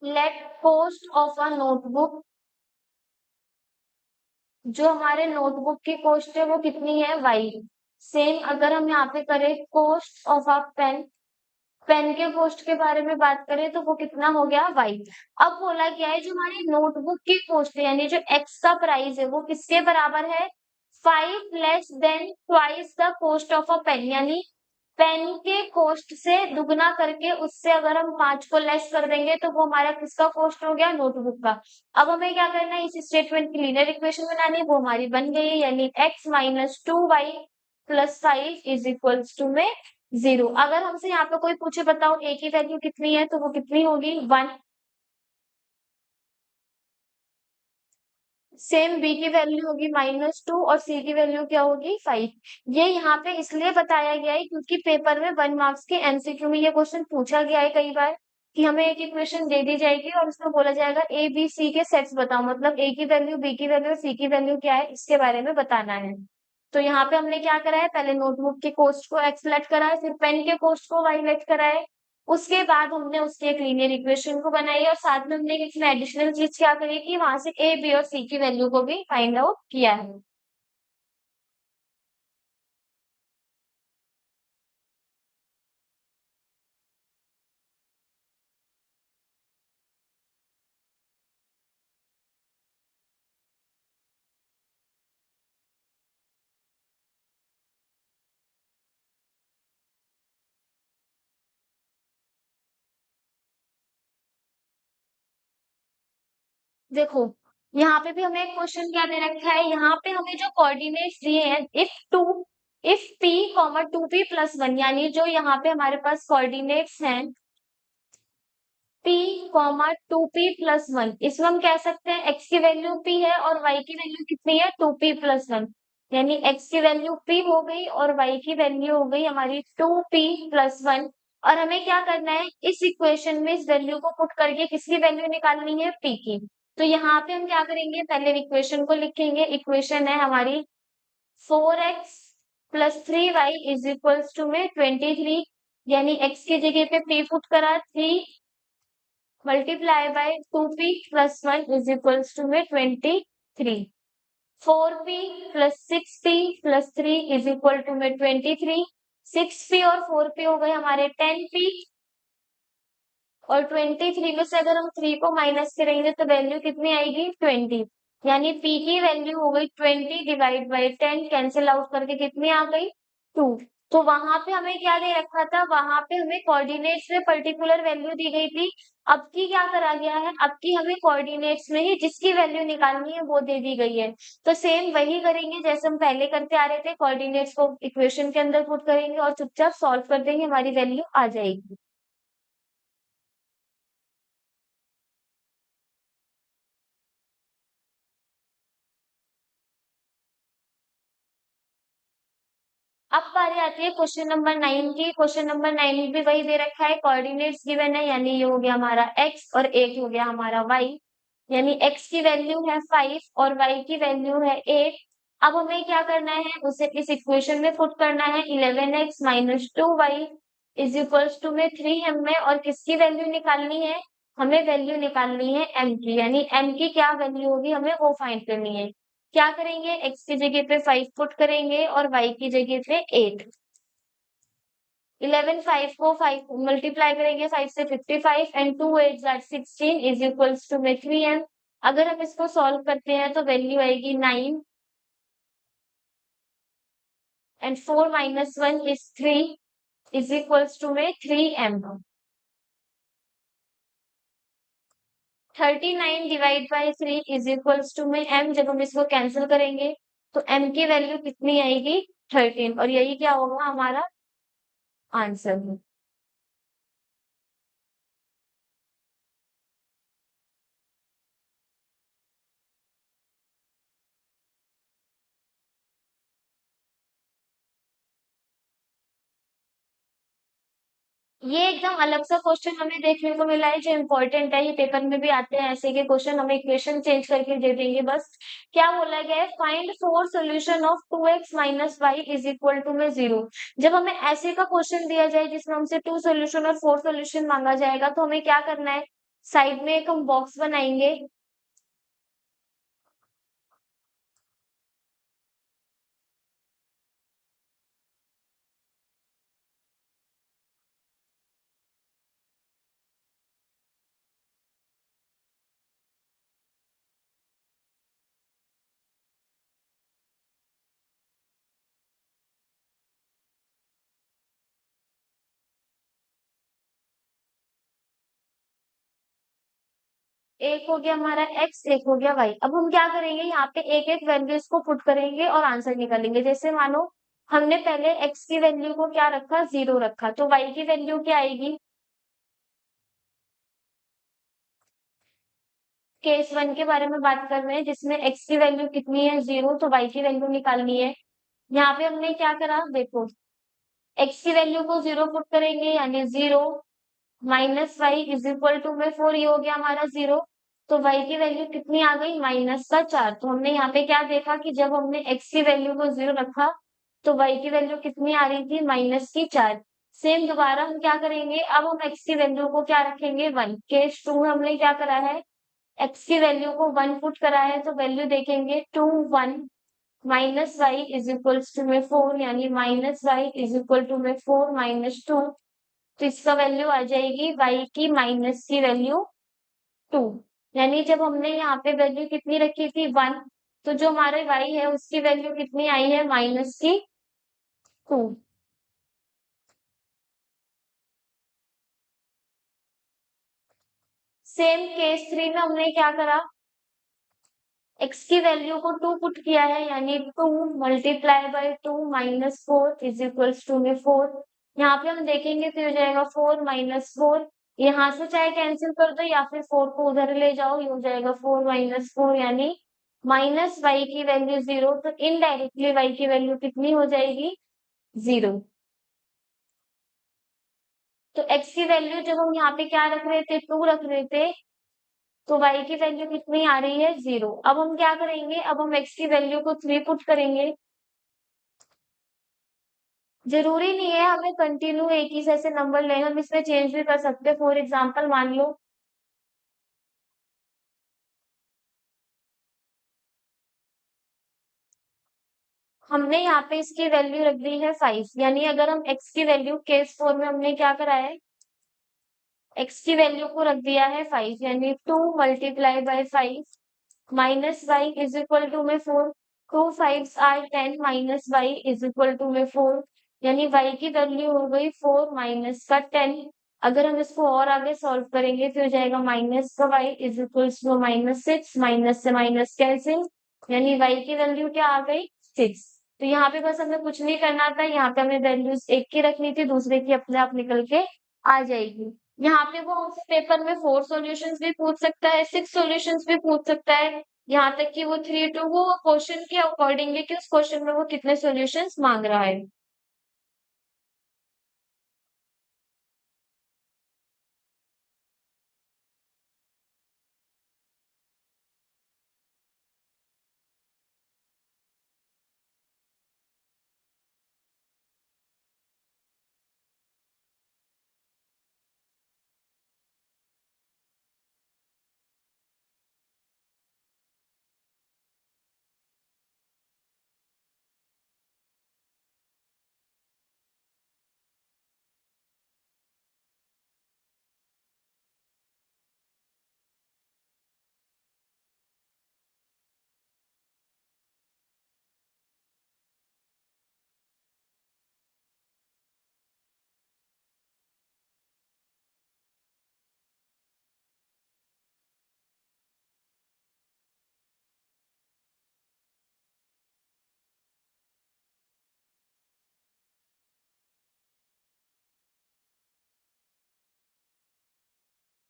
[SPEAKER 1] Let cost of a notebook, जो हमारे नोटबुक की कॉस्ट है वो कितनी है? वाई। सेम अगर हम यहाँ पे करें cost of a pen, pen के कॉस्ट के बारे में बात करें तो वो कितना हो गया? वाई। अब बोला गया है जो हमारी नोटबुक की कॉस्ट है यानी जो एक्स का प्राइस है वो किसके बराबर है? 5 less than twice the cost of a pen, यानी पेन के कॉस्ट से दुगना करके उससे अगर हम 5 को लेस कर देंगे तो वो हमारा किसका कॉस्ट हो गया, नोटबुक का। अब हमें क्या करना है, इस स्टेटमेंट की लीनियर इक्वेशन बनानी है, वो हमारी बन गई है, यानी x minus 2y plus 5 is equals to में 0। अगर हमसे यहाँ पे कोई पूछे बताओ a की वैल्यू कितनी है, तो वो कितनी होगी, 1। सेम b की वैल्यू होगी -2 और c की वैल्यू क्या होगी, 5। ये यहाँ पे इसलिए बताया गया है क्योंकि पेपर में 1 मार्क्स के एमसीक्यू में ये क्वेश्चन पूछा गया है कई बार, कि हमें एक इक्वेशन दे दी जाएगी और उसमें बोला जाएगा ए बी सी के सेट्स बताओ, मतलब a की वैल्यू, b की वैल्यू, c की वैल्यू क्या है, इसके बारे में बताना है। तो यहाँ पे हमने क्या करा है, पहले नोटबुक के कॉस्ट को x लेट करा है, फिर पेन के कॉस्ट को y लेट करा है, उसके बाद हमने उसकी एक लीनियर इक्वेशन को बनाई और साथ में हमने इसमें एडिशनल चीज क्या करी कि वहां से ए बी और सी की वैल्यू को भी फाइंड आउट किया है। देखो, यहाँ पे भी हमें एक क्वेश्चन क्या दे रखा है, यहाँ पे हमें जो कोऑर्डिनेट्स दिए हैं, if p comma 2p plus 1, यानी जो यहाँ पे हमारे पास कोऑर्डिनेट्स हैं p कॉमा 2p प्लस 1, इसमें हम कह सकते हैं x की वैल्यू p है और y की वैल्यू कितनी है, 2p प्लस 1, यानी x की वैल्यू p हो गई और y की वैल्यू हो गई हमारी 2p प्लस 1। और हमें क्या करना है, इस इक्वेशन में इस वैल्यू को पुट करके किसकी वैल्यू निकालनी है, p की। तो यहाँ पे हम क्या करेंगे, पहले इक्वेशन को लिखेंगे, इक्वेशन है हमारी 4x plus 3y is equals to में 23, यानी x की जगह पे p पुट करा, 3 multiply by 2p plus 1 is equals to में 23। 4p plus 6p plus 3 is equal to में 23। 6p और 4p हो गए हमारे 10p, और 23 में से अगर हम 3 को माइनस करेंगे तो वैल्यू कितनी आएगी, 20, यानी p की वैल्यू हो गई 20 डिवाइड बाई 10, कैंसिल आउट करके कितनी आ गई, 2। तो वहां पे हमें क्या दे रखा था, वहां पे हमें कोऑर्डिनेट्स में पर्टिकुलर वैल्यू दी गई थी। अब की क्या करा गया है, अब की हमें कोऑर्डिनेट्स में ही जिसकी वैल्यू निकालनी है वो दे दी गई है। तो सेम वही करेंगे जैसे हम पहले करते आ रहे थे, कोऑर्डिनेट्स को इक्वेशन के अंदर पुट करेंगे और चुपचाप सॉल्व कर देंगे, हमारी वैल्यू आ जाएगी। अब बारी आती है क्वेश्चन नंबर 9 की। क्वेश्चन नंबर 9 में भी वही दे रखा है, कोऑर्डिनेट्स गिवन है, यानी ये हो गया हमारा x और एक हो गया हमारा y, यानी x की वैल्यू है 5 और y की वैल्यू है 8। अब हमें क्या करना है, उसे इस इक्वेशन में पुट करना है, 11x minus 2y is equals to में 3m में, और किसकी वैल्यू निकालनी है, हमें वैल्यू निकालनी है m की, यानी m की क्या वैल्यू होगी हमें वो फाइंड करनी है। क्या करेंगे, x की जगह पे 5 पुट करेंगे और y की जगह पे 8। 11 5 को 5 मल्टीप्लाई करेंगे, 5 से 55 and 2 8 that 16 is equals to में 3m। अगर हम इसको सॉल्व करते हैं तो वैल्यू आएगी 9 and 4 minus 1 is 3 is equals to में 3m। 39 divide by 3 is equals to में m, जब हम इसको कैंसिल करेंगे तो m की वैल्यू कितनी आएगी, 13, और यही क्या होगा हमारा आंसर है। ये एकदम अलग सा क्वेश्चन हमें देखने को मिला है जो इम्पोर्टेंट है, ये पेपर में भी आते हैं ऐसे के क्वेश्चन, हमें इक्वेशन चेंज करके दे देंगे बस। क्या बोला गया है, find four solution of 2x minus y is equal to में 0। जब हमें ऐसे का क्वेश्चन दिया जाए जिसमें हमसे 2 सोल्यूशन और 4 सोल्यूशन मांगा जाएगा, तो हमें क्या करना है, साइड में एक हम बॉक्स बनाएंगे, एक हो गया हमारा x, एक हो गया y। अब हम क्या करेंगे, यहाँ पे एक एक वैल्यूज को पुट करेंगे और आंसर निकालेंगे। जैसे मानो हमने पहले x की वैल्यू को क्या रखा, 0 रखा, तो y की वैल्यू क्या आएगी। केस 1 के बारे में बात कर रहे हैं जिसमें x की वैल्यू कितनी है, 0, तो y की वैल्यू निकालनी है। यहाँ पे हमने क्या करा, देखो x की वैल्यू को 0 पुट करेंगे यानी 0 minus y is equal to में 4, ये हो गया हमारा 0। तो y की वैल्यू कितनी आ गई, -4। तो हमने यहाँ पे क्या देखा कि जब हमने x की वैल्यू को 0 रखा तो y की वैल्यू कितनी आ रही थी, -4। सेम दोबारा हम क्या करेंगे, अब हम x की वैल्यू को क्या रखेंगे, 1। केस 2 में हमने क्या करा है, x की वैल्यू को 1 पुट करा है, तो वैल्यू देखेंगे 2 1 minus y is equals to में 4, यानी minus y is equal to में 4 -2। तो इसका वैल्यू आ जाएगी y की माइनस की वैल्यू 2। यानी जब हमने यहाँ पे वैल्यू कितनी रखी थी, 1, तो जो हमारे y है उसकी वैल्यू कितनी आई है, माइनस की 2। सेम केस 3 में हमने क्या करा, x की वैल्यू को 2 पुट किया है, यानी 2 multiply by 2 -4 is equals to में 4। यहाँ पे हम देखेंगे तो हो जाएगा 4 -4। यहाँ से चाहे कैंसिल कर दो या फिर 4 को उधर ले जाओ, ये हो जाएगा 4 -4, यानी माइनस वाई की वैल्यू 0। तो इनडायरेक्टली वाई की वैल्यू कितनी हो जाएगी, 0। तो x की वैल्यू जब हम यहाँ पे क्या रख रहे थे, 2 रख रहे थे, तो y की वैल्यू कितनी आ रही है, 0। अब हम क्या करेंगे, अब हम x की वैल्यू को 3 पुट करेंगे। जरूरी नहीं है हमें कंटिन्यू एक ही जैसे नंबर लें, हम इसमें चेंज भी कर सकते हैं। फॉर एग्जांपल मान लो हमने यहाँ पे इसकी वैल्यू रख दी है 5, यानी अगर हम x की वैल्यू केस 4 में हमने क्या करा है, x की वैल्यू को रख दिया है 5, यानी 2 multiply by 5 minus y is equal to में 4। 2 5 are 10 minus y is equal to में 4, यानी y की वैल्यू हो गई 4 माइनस का 10। अगर हम इसको और आगे सॉल्व करेंगे तो हो जाएगा माइनस का y is equal to -6, minus से माइनस कैंसिल, यानी y की वैल्यू क्या आ गई, 6। तो यहाँ पे बस हमें कुछ नहीं करना था, यहाँ पे हमें वैल्यूज एक की रखनी थी, दूसरे की अपने आप निकल के आ जाएगी। यहाँ पे वो हमसे पेपर में 4 सॉल्यूशंस भी पूछ सकता है, 6 सॉल्यूशंस भी पूछ सकता है, यहाँ तक कि वो 3 टू वो क्वेश्चन के अकॉर्डिंगली कि उस क्वेश्चन में वो कितने सॉल्यूशंस मांग रहा है।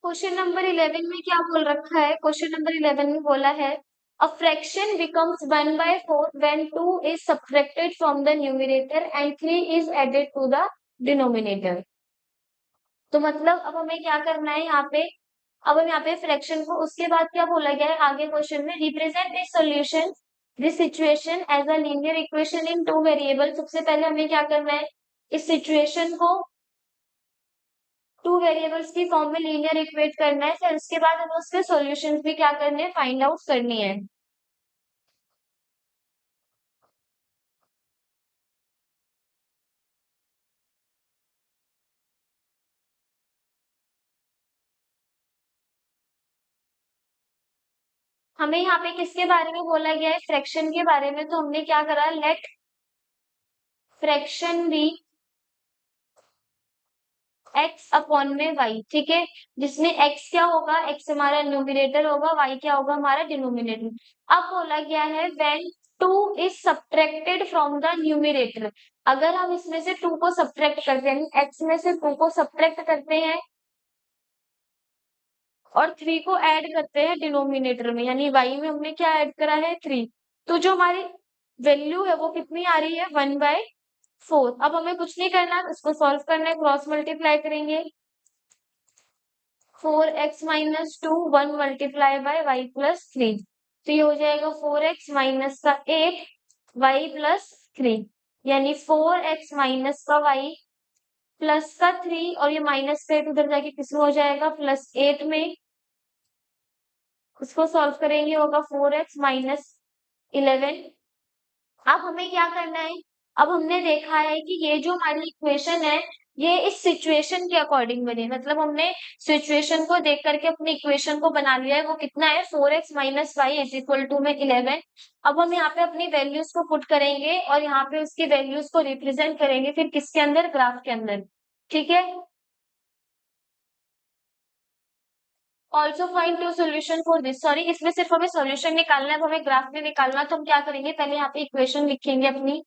[SPEAKER 1] क्वेश्चन नंबर 11 में क्या बोल रखा है, क्वेश्चन नंबर 11 में बोला है a fraction becomes 1/4 when 2 is subtracted from the numerator and 3 is added to the denominator. तो मतलब अब हमें क्या करना है यहाँ पे, अब हम यहाँ पे फ्रैक्शन को, उसके बाद क्या बोला गया है आगे क्वेश्चन में, represent this solution this situation as a linear equation in 2 variable. सबसे पहले हमें क्या करना है, इस सिचुएशन को 2 वेरिएबल्स की फॉर्म में लीनियर इक्वेट करना है, फिर उसके बाद हमें उसके सॉल्यूशंस भी क्या करने हैं, फाइंड आउट करनी है। हमें यहाँ पे किसके बारे में बोला गया है, फ्रैक्शन के बारे में। तो हमने क्या करा, let fraction be x upon में y, ठीक है, जिसमें x क्या होगा, x हमारा न्यूमिनेटर होगा, y क्या होगा हमारा डिनोमिनेटर। अब बोला गया है when 2 is subtracted from the numerator, अगर हम इसमें से 2 को सब्ट्रैक्ट करते हैं, x में से 2 को सब्ट्रैक्ट करते हैं और 3 को ऐड करते हैं डिनोमिनेटर में, यानी y में हमने क्या ऐड करा है 3, तो जो हमारी वैल्यू है वो कितनी आ रही है 1/4। अब हमें कुछ नहीं करना, इसको सॉल्व करना है, क्रॉस मल्टीप्लाई करेंगे, 4x minus 2 1 multiply by y plus 3, तो ये हो जाएगा 4x माइनस का 8 y प्लस 3, यानी 4x माइनस का y प्लस का 3, और ये माइनस का 8 उधर जाके किसमें हो जाएगा प्लस 8 में, उसको सॉल्व करेंगे होगा 4x माइनस 11। अब हमें क्या करना है, अब हमने देखा है कि ये जो हमारी इक्वेशन है ये इस सिचुएशन के अकॉर्डिंग बनी, मतलब हमने सिचुएशन को देख करके अपनी इक्वेशन को बना लिया है, वो कितना है 4x minus y is equal to में 11। अब हम यहाँ पे अपनी वैल्यूज को पुट करेंगे और यहाँ पे उसकी वैल्यूज को रिप्रेजेंट करेंगे फिर किसके अंदर, ग्राफ के अंदर, ठीक है। Also find two solution for this, sorry इसमें सिर्फ हमें सोल्यूशन निकालना है, अब हमें ग्राफ में निकालना है, तो हम क्या करेंगे पहले यहाँ पे इक्वेशन लिखेंगे अपनी।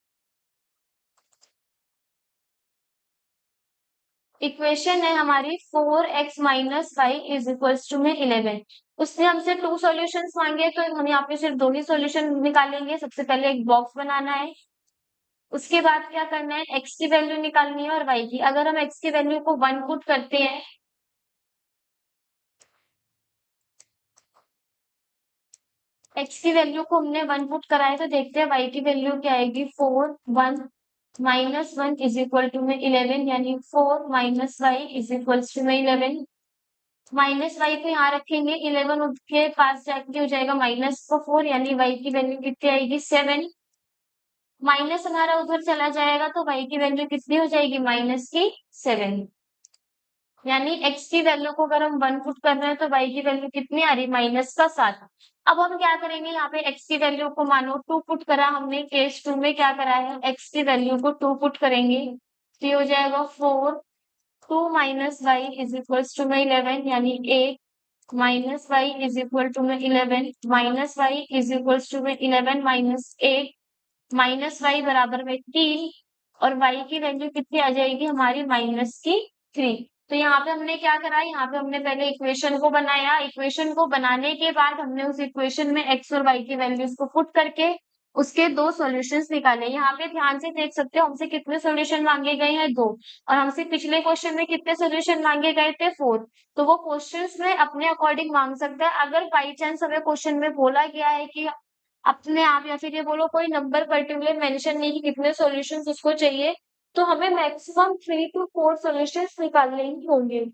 [SPEAKER 1] इक्वेशन है हमारी 4x minus y is equals to में 11। उसने हमसे 2 सॉल्यूशंस मांगे, तो हम यहाँ पे सिर्फ 2 ही सॉल्यूशन निकालेंगे। सबसे पहले एक बॉक्स बनाना है, उसके बाद क्या करना है, x की वैल्यू निकालनी है और y की। अगर हम x की वैल्यू को 1 पुट करते हैं, x की वैल्यू को हमने 1 पुट कराए, तो देखते हैं y की वैल्यू क्या आएगी, 4 1 माइनस 1 इज इक्वल टू में 11, यानी 4 minus y is equal to में 11। माइनस वाई को यहाँ रखेंगे, 11 के पास जाके हो जाएगा माइनस का 4, यानी वाई की वैल्यू कितनी आएगी 7। माइनस हमारा उधर चला जाएगा तो वाई की वैल्यू कितनी हो जाएगी माइनस की 7, यानी x की वैल्यू को अगर हम 1 पुट कर रहे हैं तो y की वैल्यू कितनी आ रही माइनस का 7। अब हम क्या करेंगे, यहाँ पे x की वैल्यू को मानो 2 पुट करा हमने, केस 2 में क्या करा है, x की वैल्यू को 2 पुट करेंगे, तो ये हो जाएगा 4 2 minus y is equal to में 11, यानी 8 minus y is equal to में 11 minus y is equal to में 11 माइनस 8 माइनस वाई बराबर में 3, और वाई की वैल्यू कितनी आ जाएगी हमारी माइनस की 3। तो यहाँ पे हमने क्या करा, यहाँ पे हमने पहले इक्वेशन को बनाया, इक्वेशन को बनाने के बाद हमने उस इक्वेशन में एक्स और वाई की वैल्यूज को पुट करके उसके 2 सॉल्यूशंस निकाले। यहाँ पे ध्यान से देख सकते हो हमसे कितने सॉल्यूशन मांगे गए हैं 2, और हमसे पिछले क्वेश्चन में कितने सॉल्यूशन मांगे गए थे 4। तो वो क्वेश्चंस में अपने अकॉर्डिंग मांग सकता है। अगर बाई चांस हमें क्वेश्चन में बोला गया है कि अपने आप, या फिर ये बोलो कोई नंबर पर्टिकुलर मेंशन नहीं कि कितने सॉल्यूशंस उसको चाहिए, तो हमें मैक्सिमम 3 to 4 सॉल्यूशंस निकालने ही होंगे।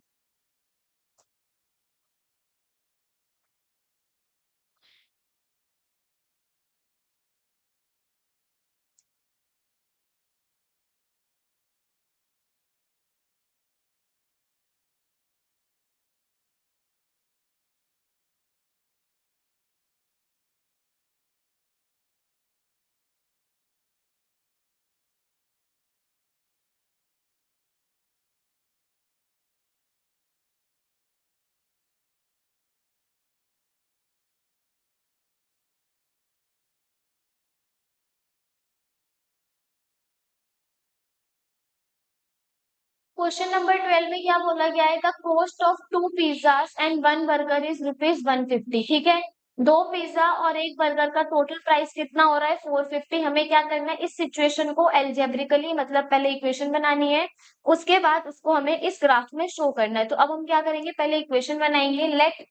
[SPEAKER 1] क्वेश्चन नंबर 12 में क्या बोला गया है, the cost of 2 pizzas and 1 burger is ₹150, ठीक है। 2 पिज्जा और 1 बर्गर का टोटल प्राइस कितना हो रहा है 450। हमें क्या करना है, इस सिचुएशन को एल्जेब्रिकली, मतलब पहले इक्वेशन बनानी है, उसके बाद उसको हमें इस ग्राफ में शो करना है। तो अब हम क्या करेंगे, पहले इक्वेशन बनाएंगे, let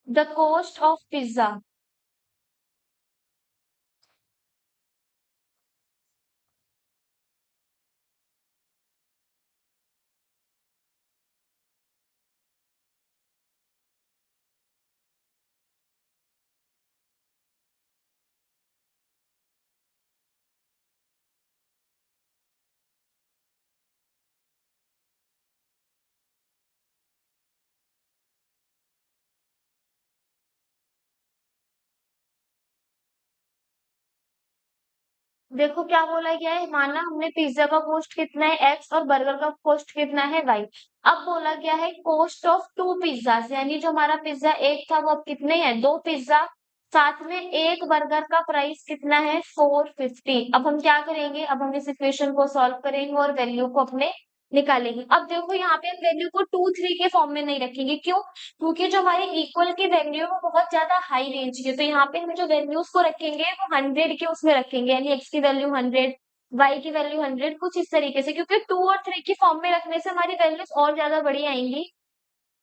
[SPEAKER 1] the cost of pizza देखो क्या बोला गया है, माना हमने पिज्जा का कॉस्ट कितना है एक्स और बर्गर का कॉस्ट कितना है वाई। अब बोला गया है कॉस्ट ऑफ टू पिज्जा, यानी जो हमारा पिज्जा एक था वो अब कितने हैं, दो पिज्जा, साथ में एक बर्गर का प्राइस कितना है 450। अब हम क्या करेंगे, अब हम इस इक्वेशन को सॉल्व करेंगे और वैल्यू को अपने निकालेंगे। अब देखो यहाँ पे हम वैल्यू को 2 3 के फॉर्म में नहीं रखेंगे, क्यों, क्योंकि जो हमारे इक्वल की वैल्यू है वो बहुत ज्यादा हाई रेंज की है। तो यहाँ पे हम जो वैल्यूज को रखेंगे वो 100 के उसमें रखेंगे, यानी एक्स की वैल्यू 100, वाई की वैल्यू 100, कुछ इस तरीके से, क्योंकि 2 और 3 की फॉर्म में रखने से हमारी वैल्यूज और ज्यादा बड़ी आएंगी।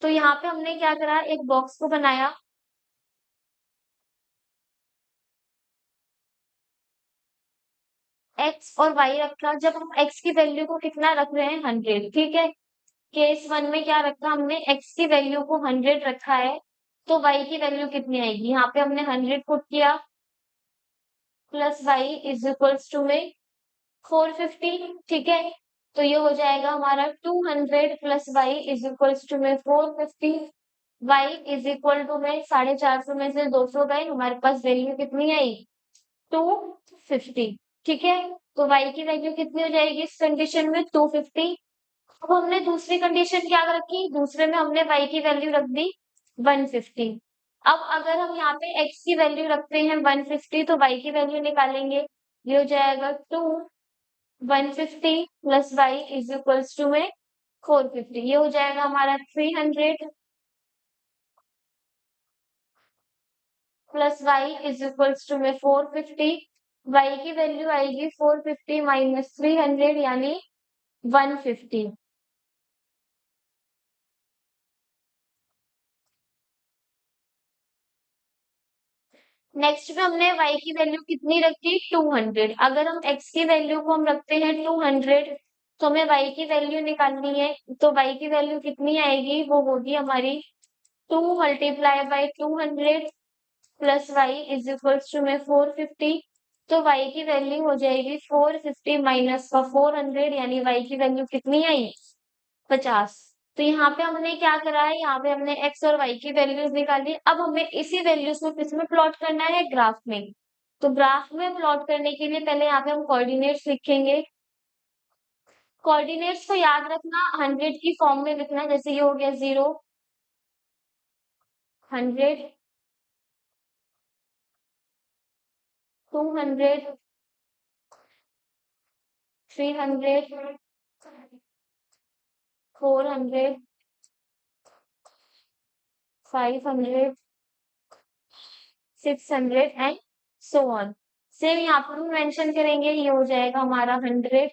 [SPEAKER 1] तो यहाँ पे हमने क्या करा, एक बॉक्स को बनाया, एक्स और वाई रखा। जब हम एक्स की वैल्यू को कितना रख रहे हैं 100, ठीक है। केस वन में क्या रखा हमने, एक्स की वैल्यू को 100 रखा है, तो वाई की वैल्यू कितनी आएगी, यहाँ पे हमने 100 पुट किया, plus y is equals to में 450, ठीक है। तो ये हो जाएगा हमारा 200 plus y is equals to में 450। वाई इज इक्वल टू में 450 में से 200 गए, हमारे पास वैल्यू कितनी आई, 250, ठीक है। तो वाई की वैल्यू कितनी हो जाएगी इस कंडीशन में, 250। अब हमने दूसरी कंडीशन क्या रखी, दूसरे में हमने y की वैल्यू रख दी 150। अब अगर हम यहाँ पे x की वैल्यू रखते हैं 150, तो y की वैल्यू निकालेंगे, ये हो जाएगा 150 plus y is equals to में 450, ये हो जाएगा हमारा 300 plus y is equals to में 450। y की वैल्यू आएगी 450 माइनस 300, यानी 150। नेक्स्ट में हमने y की वैल्यू कितनी रखी 200। अगर हम x की वैल्यू को हम रखते हैं 200, तो हमें y की वैल्यू निकालनी है। तो y की वैल्यू कितनी आएगी, वो होगी हमारी 2 multiply by 200 plus y is equals to में 450। तो y की वैल्यू हो जाएगी 450 माइनस का 400, यानी y की वैल्यू कितनी आई 50। तो यहाँ पे हमने क्या करा है, यहाँ पे हमने एक्स और वाई की वैल्यूज निकाली। अब हमें इसी वैल्यूज को किस में प्लॉट करना है, ग्राफ में। तो ग्राफ में प्लॉट करने के लिए पहले यहाँ पे हम कोऑर्डिनेट्स लिखेंगे। कोऑर्डिनेट्स को याद रखना 100 की फॉर्म में लिखना, जैसे ये हो गया 0, 100, 200, 300, 400, 500, 600 एंड सो ऑन। सेम यहाँ पर भी मेंशन करेंगे, ये हो जाएगा हमारा 100।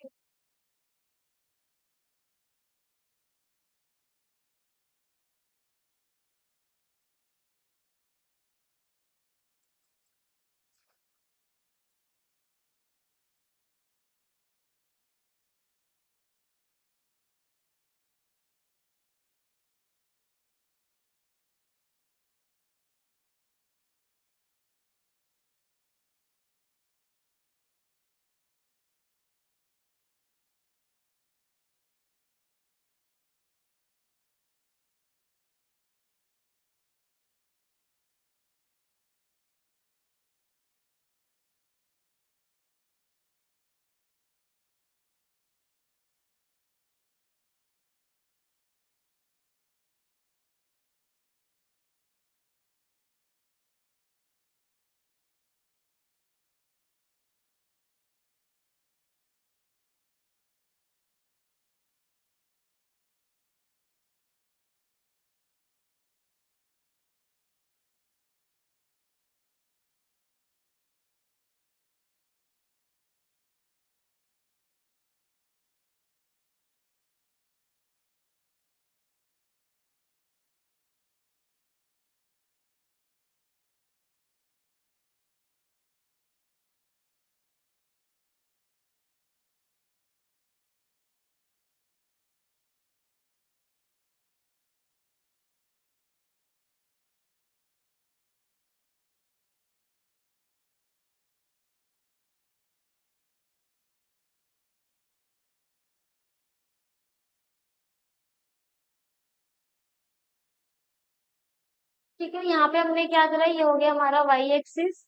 [SPEAKER 1] ठीक है, यहाँ पे हमने क्या करा, ये हो गया हमारा y एक्सिस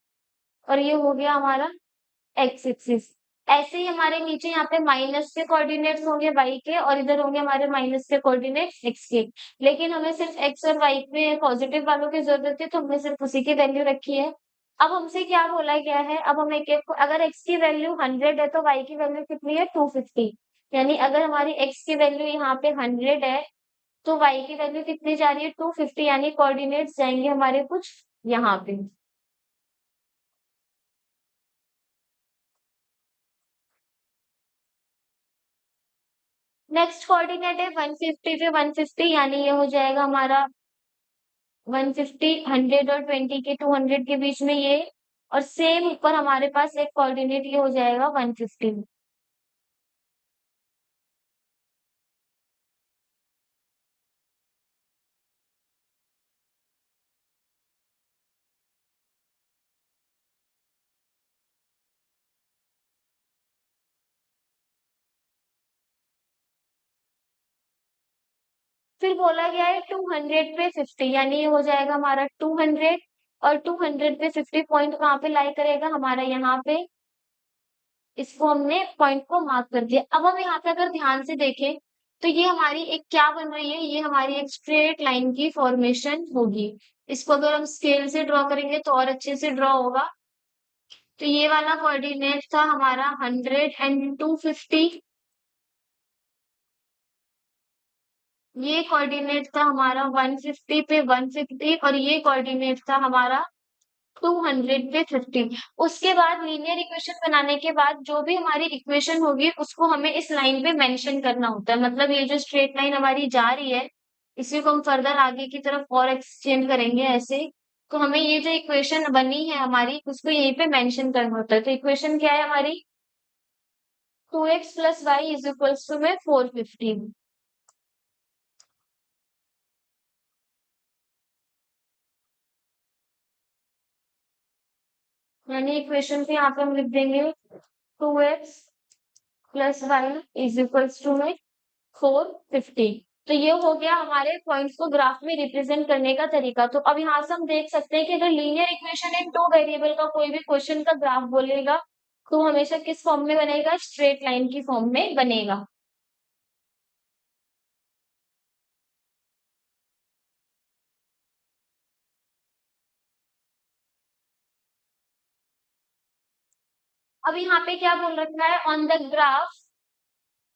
[SPEAKER 1] और ये हो गया हमारा x एक्सिस। ऐसे ही हमारे नीचे यहाँ पे माइनस के कोऑर्डिनेट्स होंगे y के और इधर होंगे हमारे माइनस के कोऑर्डिनेट्स x के। लेकिन हमें सिर्फ x और y में पॉजिटिव वालों की जरूरत है तो हमने सिर्फ उसी की वैल्यू रखी है। अब हमसे क्या बोला गया है, अब हम एक अगर x की वैल्यू 100 है तो y की वैल्यू कितनी है 250। यानी अगर हमारी x की वैल्यू यहाँ पे 100 है तो y की वैल्यू कितनी जा रही है 250, यानी कोऑर्डिनेट्स जाएंगे हमारे कुछ यहाँ पे। नेक्स्ट कोऑर्डिनेट है 150 पे 150, यानी ये हो जाएगा हमारा 150 100 और 20 के 200 के बीच में ये। और सेम ऊपर हमारे पास एक कोऑर्डिनेट ये हो जाएगा 150। फिर बोला गया है 200 पे 50, यानी ये हो जाएगा हमारा 200। और 200 पे 50 पॉइंट कहाँ पे लाई करेगा हमारा यहाँ पे। इसको हमने पॉइंट को मार्क कर दिया। अब हम यहाँ पे अगर ध्यान से देखें तो ये हमारी एक क्या बन रही है, ये हमारी एक स्ट्रेट लाइन की फॉर्मेशन होगी। इसको अगर हम स्केल से ड्रॉ करेंगे तो और अच्छे से ड्रॉ होगा। तो ये वाला कोऑर्डिनेट था हमारा 100 एंड 250। ये कोऑर्डिनेट था हमारा 150 पे 150 और ये कोऑर्डिनेट था हमारा 200 पे 50। उसके बाद लीनियर इक्वेशन बनाने के बाद जो भी हमारी इक्वेशन होगी उसको हमें इस लाइन पे मेंशन करना होता है। मतलब ये जो स्ट्रेट लाइन हमारी जा रही है इसी को हम फर्दर आगे की तरफ और एक्सटेंड करेंगे ऐसे। तो हमें ये जो इक्वेशन बनी है हमारी उसको यहीं पे मेंशन करना होता है। तो इक्वेशन क्या है हमारी 2x plus y is equals to में 450। यानी इक्वेशन पे यहाँ पे हम लिख देंगे 2x plus y is equals to में 450। तो ये हो गया हमारे पॉइंट्स को ग्राफ में रिप्रेजेंट करने का तरीका। तो अब यहाँ से हम देख सकते हैं कि अगर linear equation in two variable का कोई भी क्वेश्चन का ग्राफ बोलेगा तो हमेशा किस फॉर्म में बनेगा, स्ट्रेट लाइन की फॉर्म में बनेगा। अब यहाँ पे क्या बोल रखा है, on the graph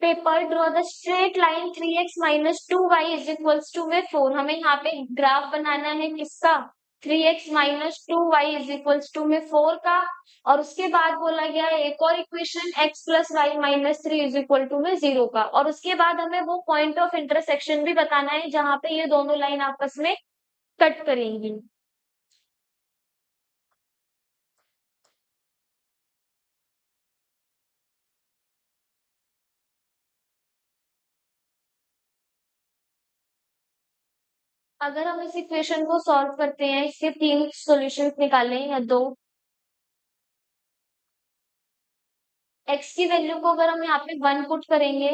[SPEAKER 1] paper draw the straight line 3x minus 2y is equals to में 4। हमें यहाँ पे ग्राफ बनाना है किसका, 3x minus 2y is equals to में 4 का। और उसके बाद बोला गया है एक और equation x plus y minus 3 is equal to में 0 का। और उसके बाद हमें वो पॉइंट ऑफ इंटरसेक्शन भी बताना है जहां पे ये दोनों लाइन आपस में कट करेंगी। अगर हम इस इक्वेशन को सॉल्व करते हैं, इसके तीन सॉल्यूशंस निकालें या दो। x की वैल्यू को अगर हम यहाँ पे 1 पुट करेंगे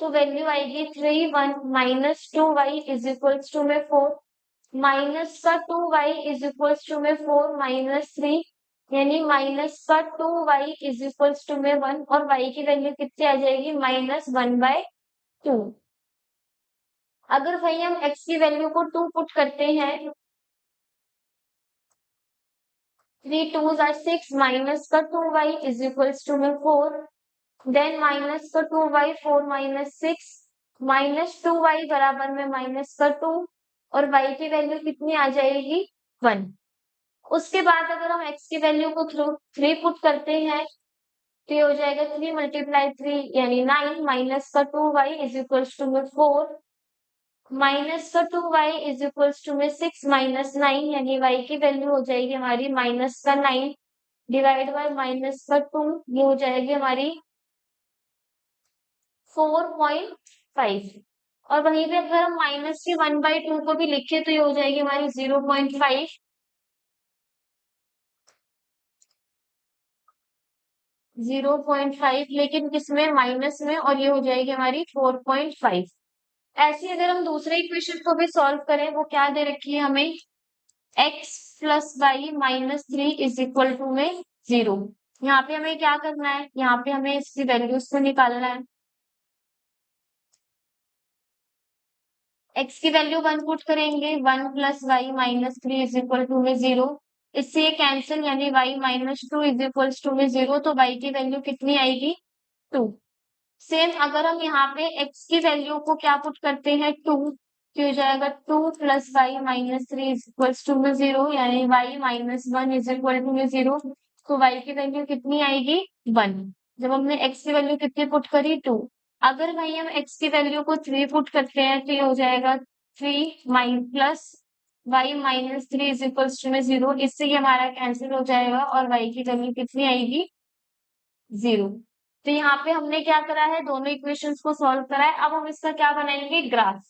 [SPEAKER 1] तो वैल्यू आएगी 3 1 minus 2y is equals to में 4। माइनस का 2y इज इक्वल्स टू में 4 माइनस 3, यानी माइनस का 2y इज इक्वल्स टू में 1। और y की वैल्यू कितनी आ जाएगी -1/2। अगर भाई हम x की वैल्यू को 2 पुट करते हैं, 3 2s आर 6 माइनस का 2y इज इक्वल्स टू में 4। देन माइनस का 2y 4 माइनस 6 माइनस 2y बराबर में माइनस का 2। और y की वैल्यू कितनी आ जाएगी 1। उसके बाद अगर हम x की वैल्यू को थ्रू 3 पुट करते हैं तो ये हो जाएगा 3 मल्टीप्लाई 3 यानी 9 माइनस का 2y इज इक्वल्स टू में 4 माइनस का 2y इज इक्वल्स टू में 6 माइनस 9, यानी y की वैल्यू हो जाएगी हमारी माइनस का 9 डिवाइड बाय माइनस का 2, ये हो जाएगी हमारी 4.5। और वहीं पे अगर हम माइनस की 1/2 को भी लिखे तो ये हो जाएगी हमारी 0.5। 0.5 लेकिन किसमें, माइनस में, और ये हो जाएगी हमारी 4.5। ऐसे अगर हम दूसरे इक्वेशन को भी सॉल्व करें, वो क्या दे रखी है हमें, x plus y minus 3 is equal to में 0। यहाँ पे हमें क्या करना है, यहाँ पे हमें इसकी वैल्यूज को निकालना है। एक्स की वैल्यू 1 पुट करेंगे, 1 + y - 3 इज इक्वल टू में 0। इससे ये कैंसिल, यानी y - 2 इज इक्वल टू में 0, तो y की वैल्यू कितनी आएगी, 2। सेम अगर हम यहाँ पे x की वैल्यू को क्या पुट करते हैं, 2, तो हो जाएगा 2 + y - 3 इज इक्वल टू में 0, यानी y - 1 इज इक्वल टू में 0। तो y की वैल्यू कितनी आएगी, 1। जब हमने x की वैल्यू कितनी पुट करी, 2। अगर वही हम x की वैल्यू को 3 पुट करते हैं, तो ये हो जाएगा 3 plus y - 3 is equal to में 0। इससे ये हमारा कैंसिल हो जाएगा और y की वैल्यू कितनी आएगी, 0। तो यहाँ पे हमने क्या करा है, दोनों इक्वेशंस को सॉल्व करा है। अब हम इसका क्या बनाएंगे, ग्राफ।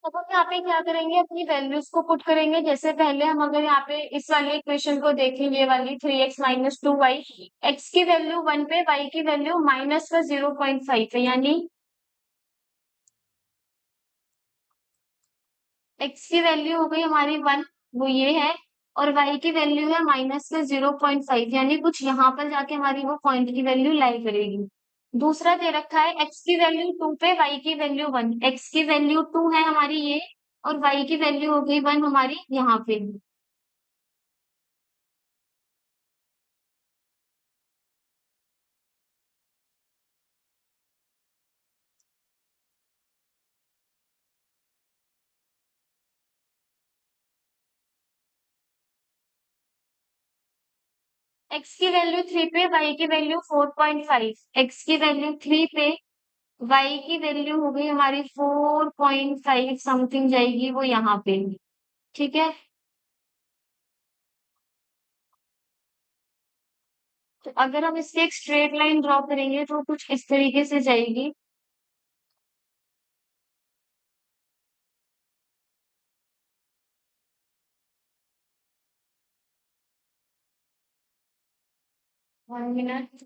[SPEAKER 1] अब हम यहाँ पे क्या करेंगे, अपनी वैल्यूज को पुट करेंगे। जैसे पहले हम अगर यहाँ पे इस वाले इक्वेशन को देखें, ये वाली 3x - 2y, x की वैल्यू 1 पे, y की वैल्यू माइनस का 0.5 है, यानी x की वैल्यू हो गई हमारी 1, वो ये है, और y की वैल्यू है माइनस का 0.5, यानी कुछ यहाँ पर जाके हमारी वो पॉइंट की वैल्यू लाई करेगी। दूसरा दे रखा है x की वैल्यू 2 पे, y की वैल्यू 1। x की वैल्यू 2 है हमारी ये, और y की वैल्यू हो गई 1 हमारी यहाँ पे। x की वैल्यू 3 पे, y की वैल्यू 4.5। x की वैल्यू 3 पे, y की वैल्यू हो गई हमारी 4.5 समथिंग जाएगी, वो यहाँ पे। ठीक है, तो अगर हम इसकी एक स्ट्रेट लाइन ड्रॉ करेंगे तो कुछ इस तरीके से जाएगी। One minute.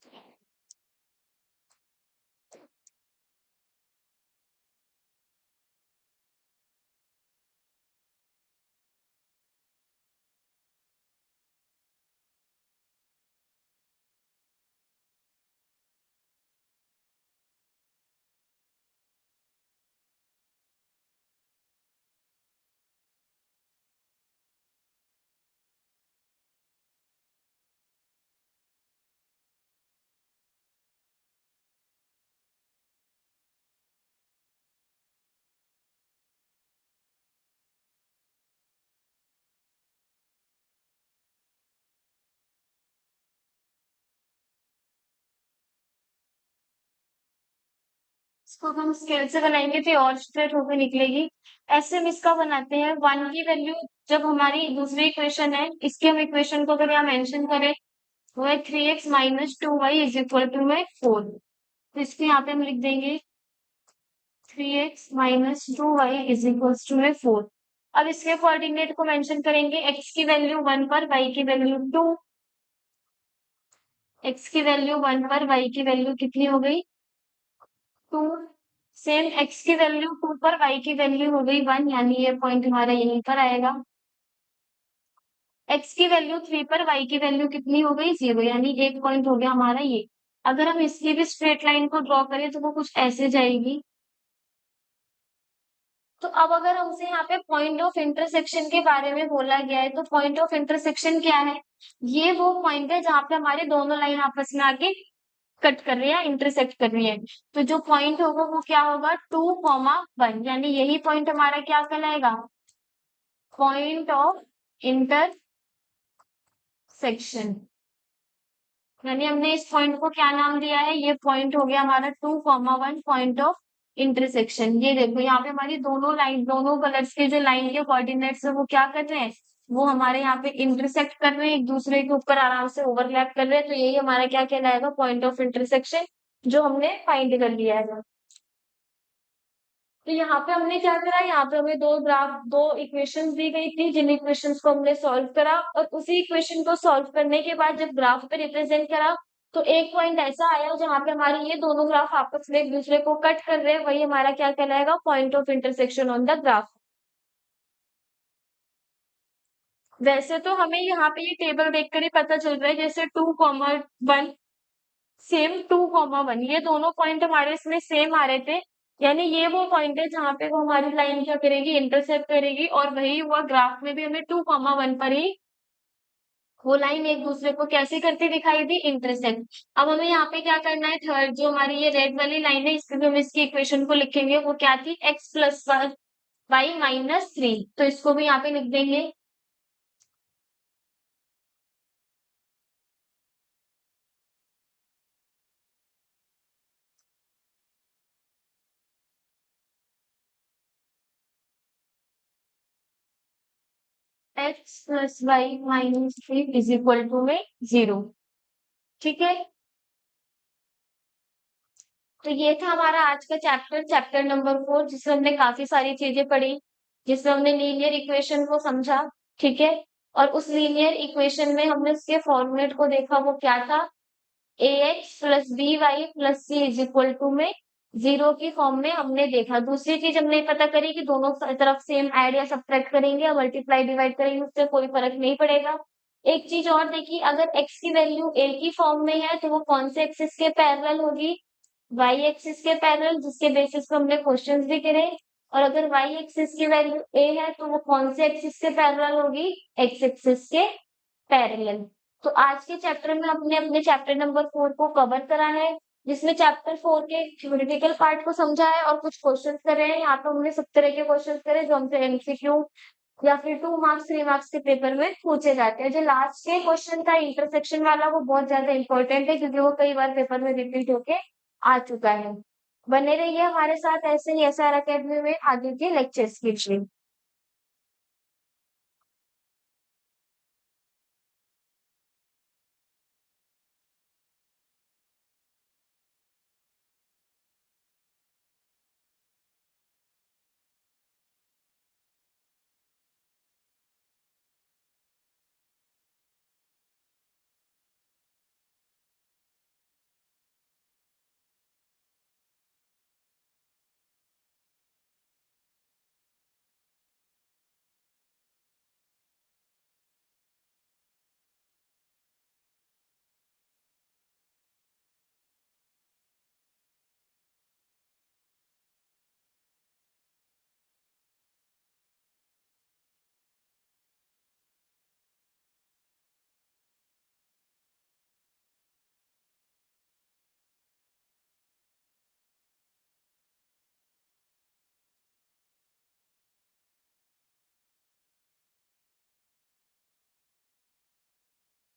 [SPEAKER 1] इसको हम स्केल से बनाएंगे तो ये और स्ट्रेट होकर निकलेगी। ऐसे हम इसका बनाते हैं, 1 की वैल्यू, जब हमारी दूसरी इक्वेशन है, इसके हम इक्वेशन को अगर यहाँ मेंशन करें, वो है 3x - 2y is equal to में 4। तो इसको यहाँ पे हम लिख देंगे 3x - 2y is equal to में 4। अब इसके कोऑर्डिनेट को मेंशन करेंगे, x की वैल्यू 1 पर, y की वैल्यू 2। x की वैल्यू 1 पर, y की वैल्यू कितनी हो गई, 2। सेम x की वैल्यू 2 पर y की वैल्यू हो गई 1, यानी ये पॉइंट हमारा यहीं पर आएगा। x की वैल्यू 3 पर y की वैल्यू कितनी हो गई 0, यानी एक पॉइंट हो गया हमारा ये। अगर हम इसकी भी स्ट्रेट लाइन को ड्रॉ करें तो वो कुछ ऐसे जाएगी। तो अब अगर हमसे यहाँ पे पॉइंट ऑफ इंटरसेक्शन के बारे में बोला गया है, तो पॉइंट ऑफ इंटरसेक्शन क्या है? ये वो पॉइंट है जहाँ पे हमारे दोनों लाइन आपस में आके कट कर रही है, इंटरसेक्ट कर रही है। तो जो पॉइंट होगा वो क्या होगा, 2, 1, यानी यही पॉइंट हमारा क्या कहलाएगा, पॉइंट ऑफ इंटरसेक्शन। यानी हमने इस पॉइंट को क्या नाम दिया है, ये पॉइंट हो गया हमारा 2, 1 पॉइंट ऑफ इंटरसेक्शन। ये देखो यहाँ पे हमारी दोनों लाइन, दोनों कलर्स के जो लाइन के कोऑर्डिनेट्स है वो क्या कर रहे हैं, वो हमारे यहाँ पे इंटरसेक्ट कर रहे हैं, एक दूसरे के ऊपर आराम से ओवरलैप कर रहे हैं। तो यही हमारा क्या कहलाएगा, पॉइंट ऑफ इंटरसेक्शन, जो हमने फाइंड कर लिया है। तो यहाँ पे हमने क्या करा, यहाँ पे हमें दो इक्वेशंस दी गई थी, जिन इक्वेशंस को हमने सॉल्व करा, और उसी इक्वेशन को सॉल्व करने के बाद जब ग्राफ पे रिप्रेजेंट करा, तो एक पॉइंट ऐसा आया जहाँ पे हमारे ये दोनों ग्राफ आपस में एक दूसरे को कट कर रहे हैं, वही हमारा क्या कहलाएगा, point of intersection on the graph. वैसे तो हमें यहाँ पे ये टेबल देखकर ही पता चल रहा है, जैसे 2, 1 सेम 2, 1 ये दोनों पॉइंट हमारे इसमें सेम आ रहे थे, यानी ये वो पॉइंट है जहां पे वो हमारी लाइन क्या करेगी, इंटरसेप्ट करेगी, और वही हुआ ग्राफ में भी हमें 2, 1 पर ही वो लाइन एक दूसरे को कैसे करती दिखाई दी, इंटरसेक्ट। अब हमें यहाँ पे क्या करना है, थर्ड जो हमारी ये रेड वाली लाइन है, इसमें हम इसकी इक्वेशन को लिखेंगे, वो क्या थी, x+1y-3, तो इसको भी यहाँ पे लिख देंगे। x+y-3 इज इक्वल टू में 0। ठीक है, तो ये था हमारा आज का चैप्टर, चैप्टर नंबर 4, जिसमें हमने काफी सारी चीजें पढ़ी, जिसमें हमने लीनियर इक्वेशन को समझा। ठीक है, और उस लीनियर इक्वेशन में हमने उसके फॉर्मूलेट को देखा, वो क्या था, ax+by+c इज इक्वल टू में 0 की फॉर्म में हमने देखा। दूसरी चीज हमने पता करी कि दोनों तरफ सेम ऐड या सब्ट्रैक्ट करेंगे या मल्टीप्लाई डिवाइड करेंगे, उससे कोई फर्क नहीं पड़ेगा। एक चीज और देखी, अगर x की वैल्यू a की फॉर्म में है तो वो कौन से एक्सिस के पैरेलल होगी, वाई एक्सिस के पैरेलल, जिसके बेसिस पे हमने क्वेश्चंस भी करे। और अगर वाई एक्सिस की वैल्यू ए है तो वो कौन से एक्सिस के पैरेलल होगी, एक्स एक्सिस के पैरेलल। तो आज के चैप्टर में हमने अपने चैप्टर नंबर 4 को कवर करा है, जिसमें चैप्टर 4 के थ्योरेटिकल पार्ट को समझा है और कुछ क्वेश्चन करे हैं। यहाँ पे हमने सब तरह के क्वेश्चन करे जो हमसे एमसीक्यू या फिर 2 मार्क्स 3 मार्क्स के पेपर में पूछे जाते हैं। जो लास्ट के क्वेश्चन था इंटरसेक्शन वाला, वो बहुत ज्यादा इंपॉर्टेंट है, क्योंकि वो कई बार पेपर में रिपीट होके आ चुका है। बने रहिए हमारे साथ ऐसे ही SR अकेडमी में आगे के लेक्चर्स के लिए।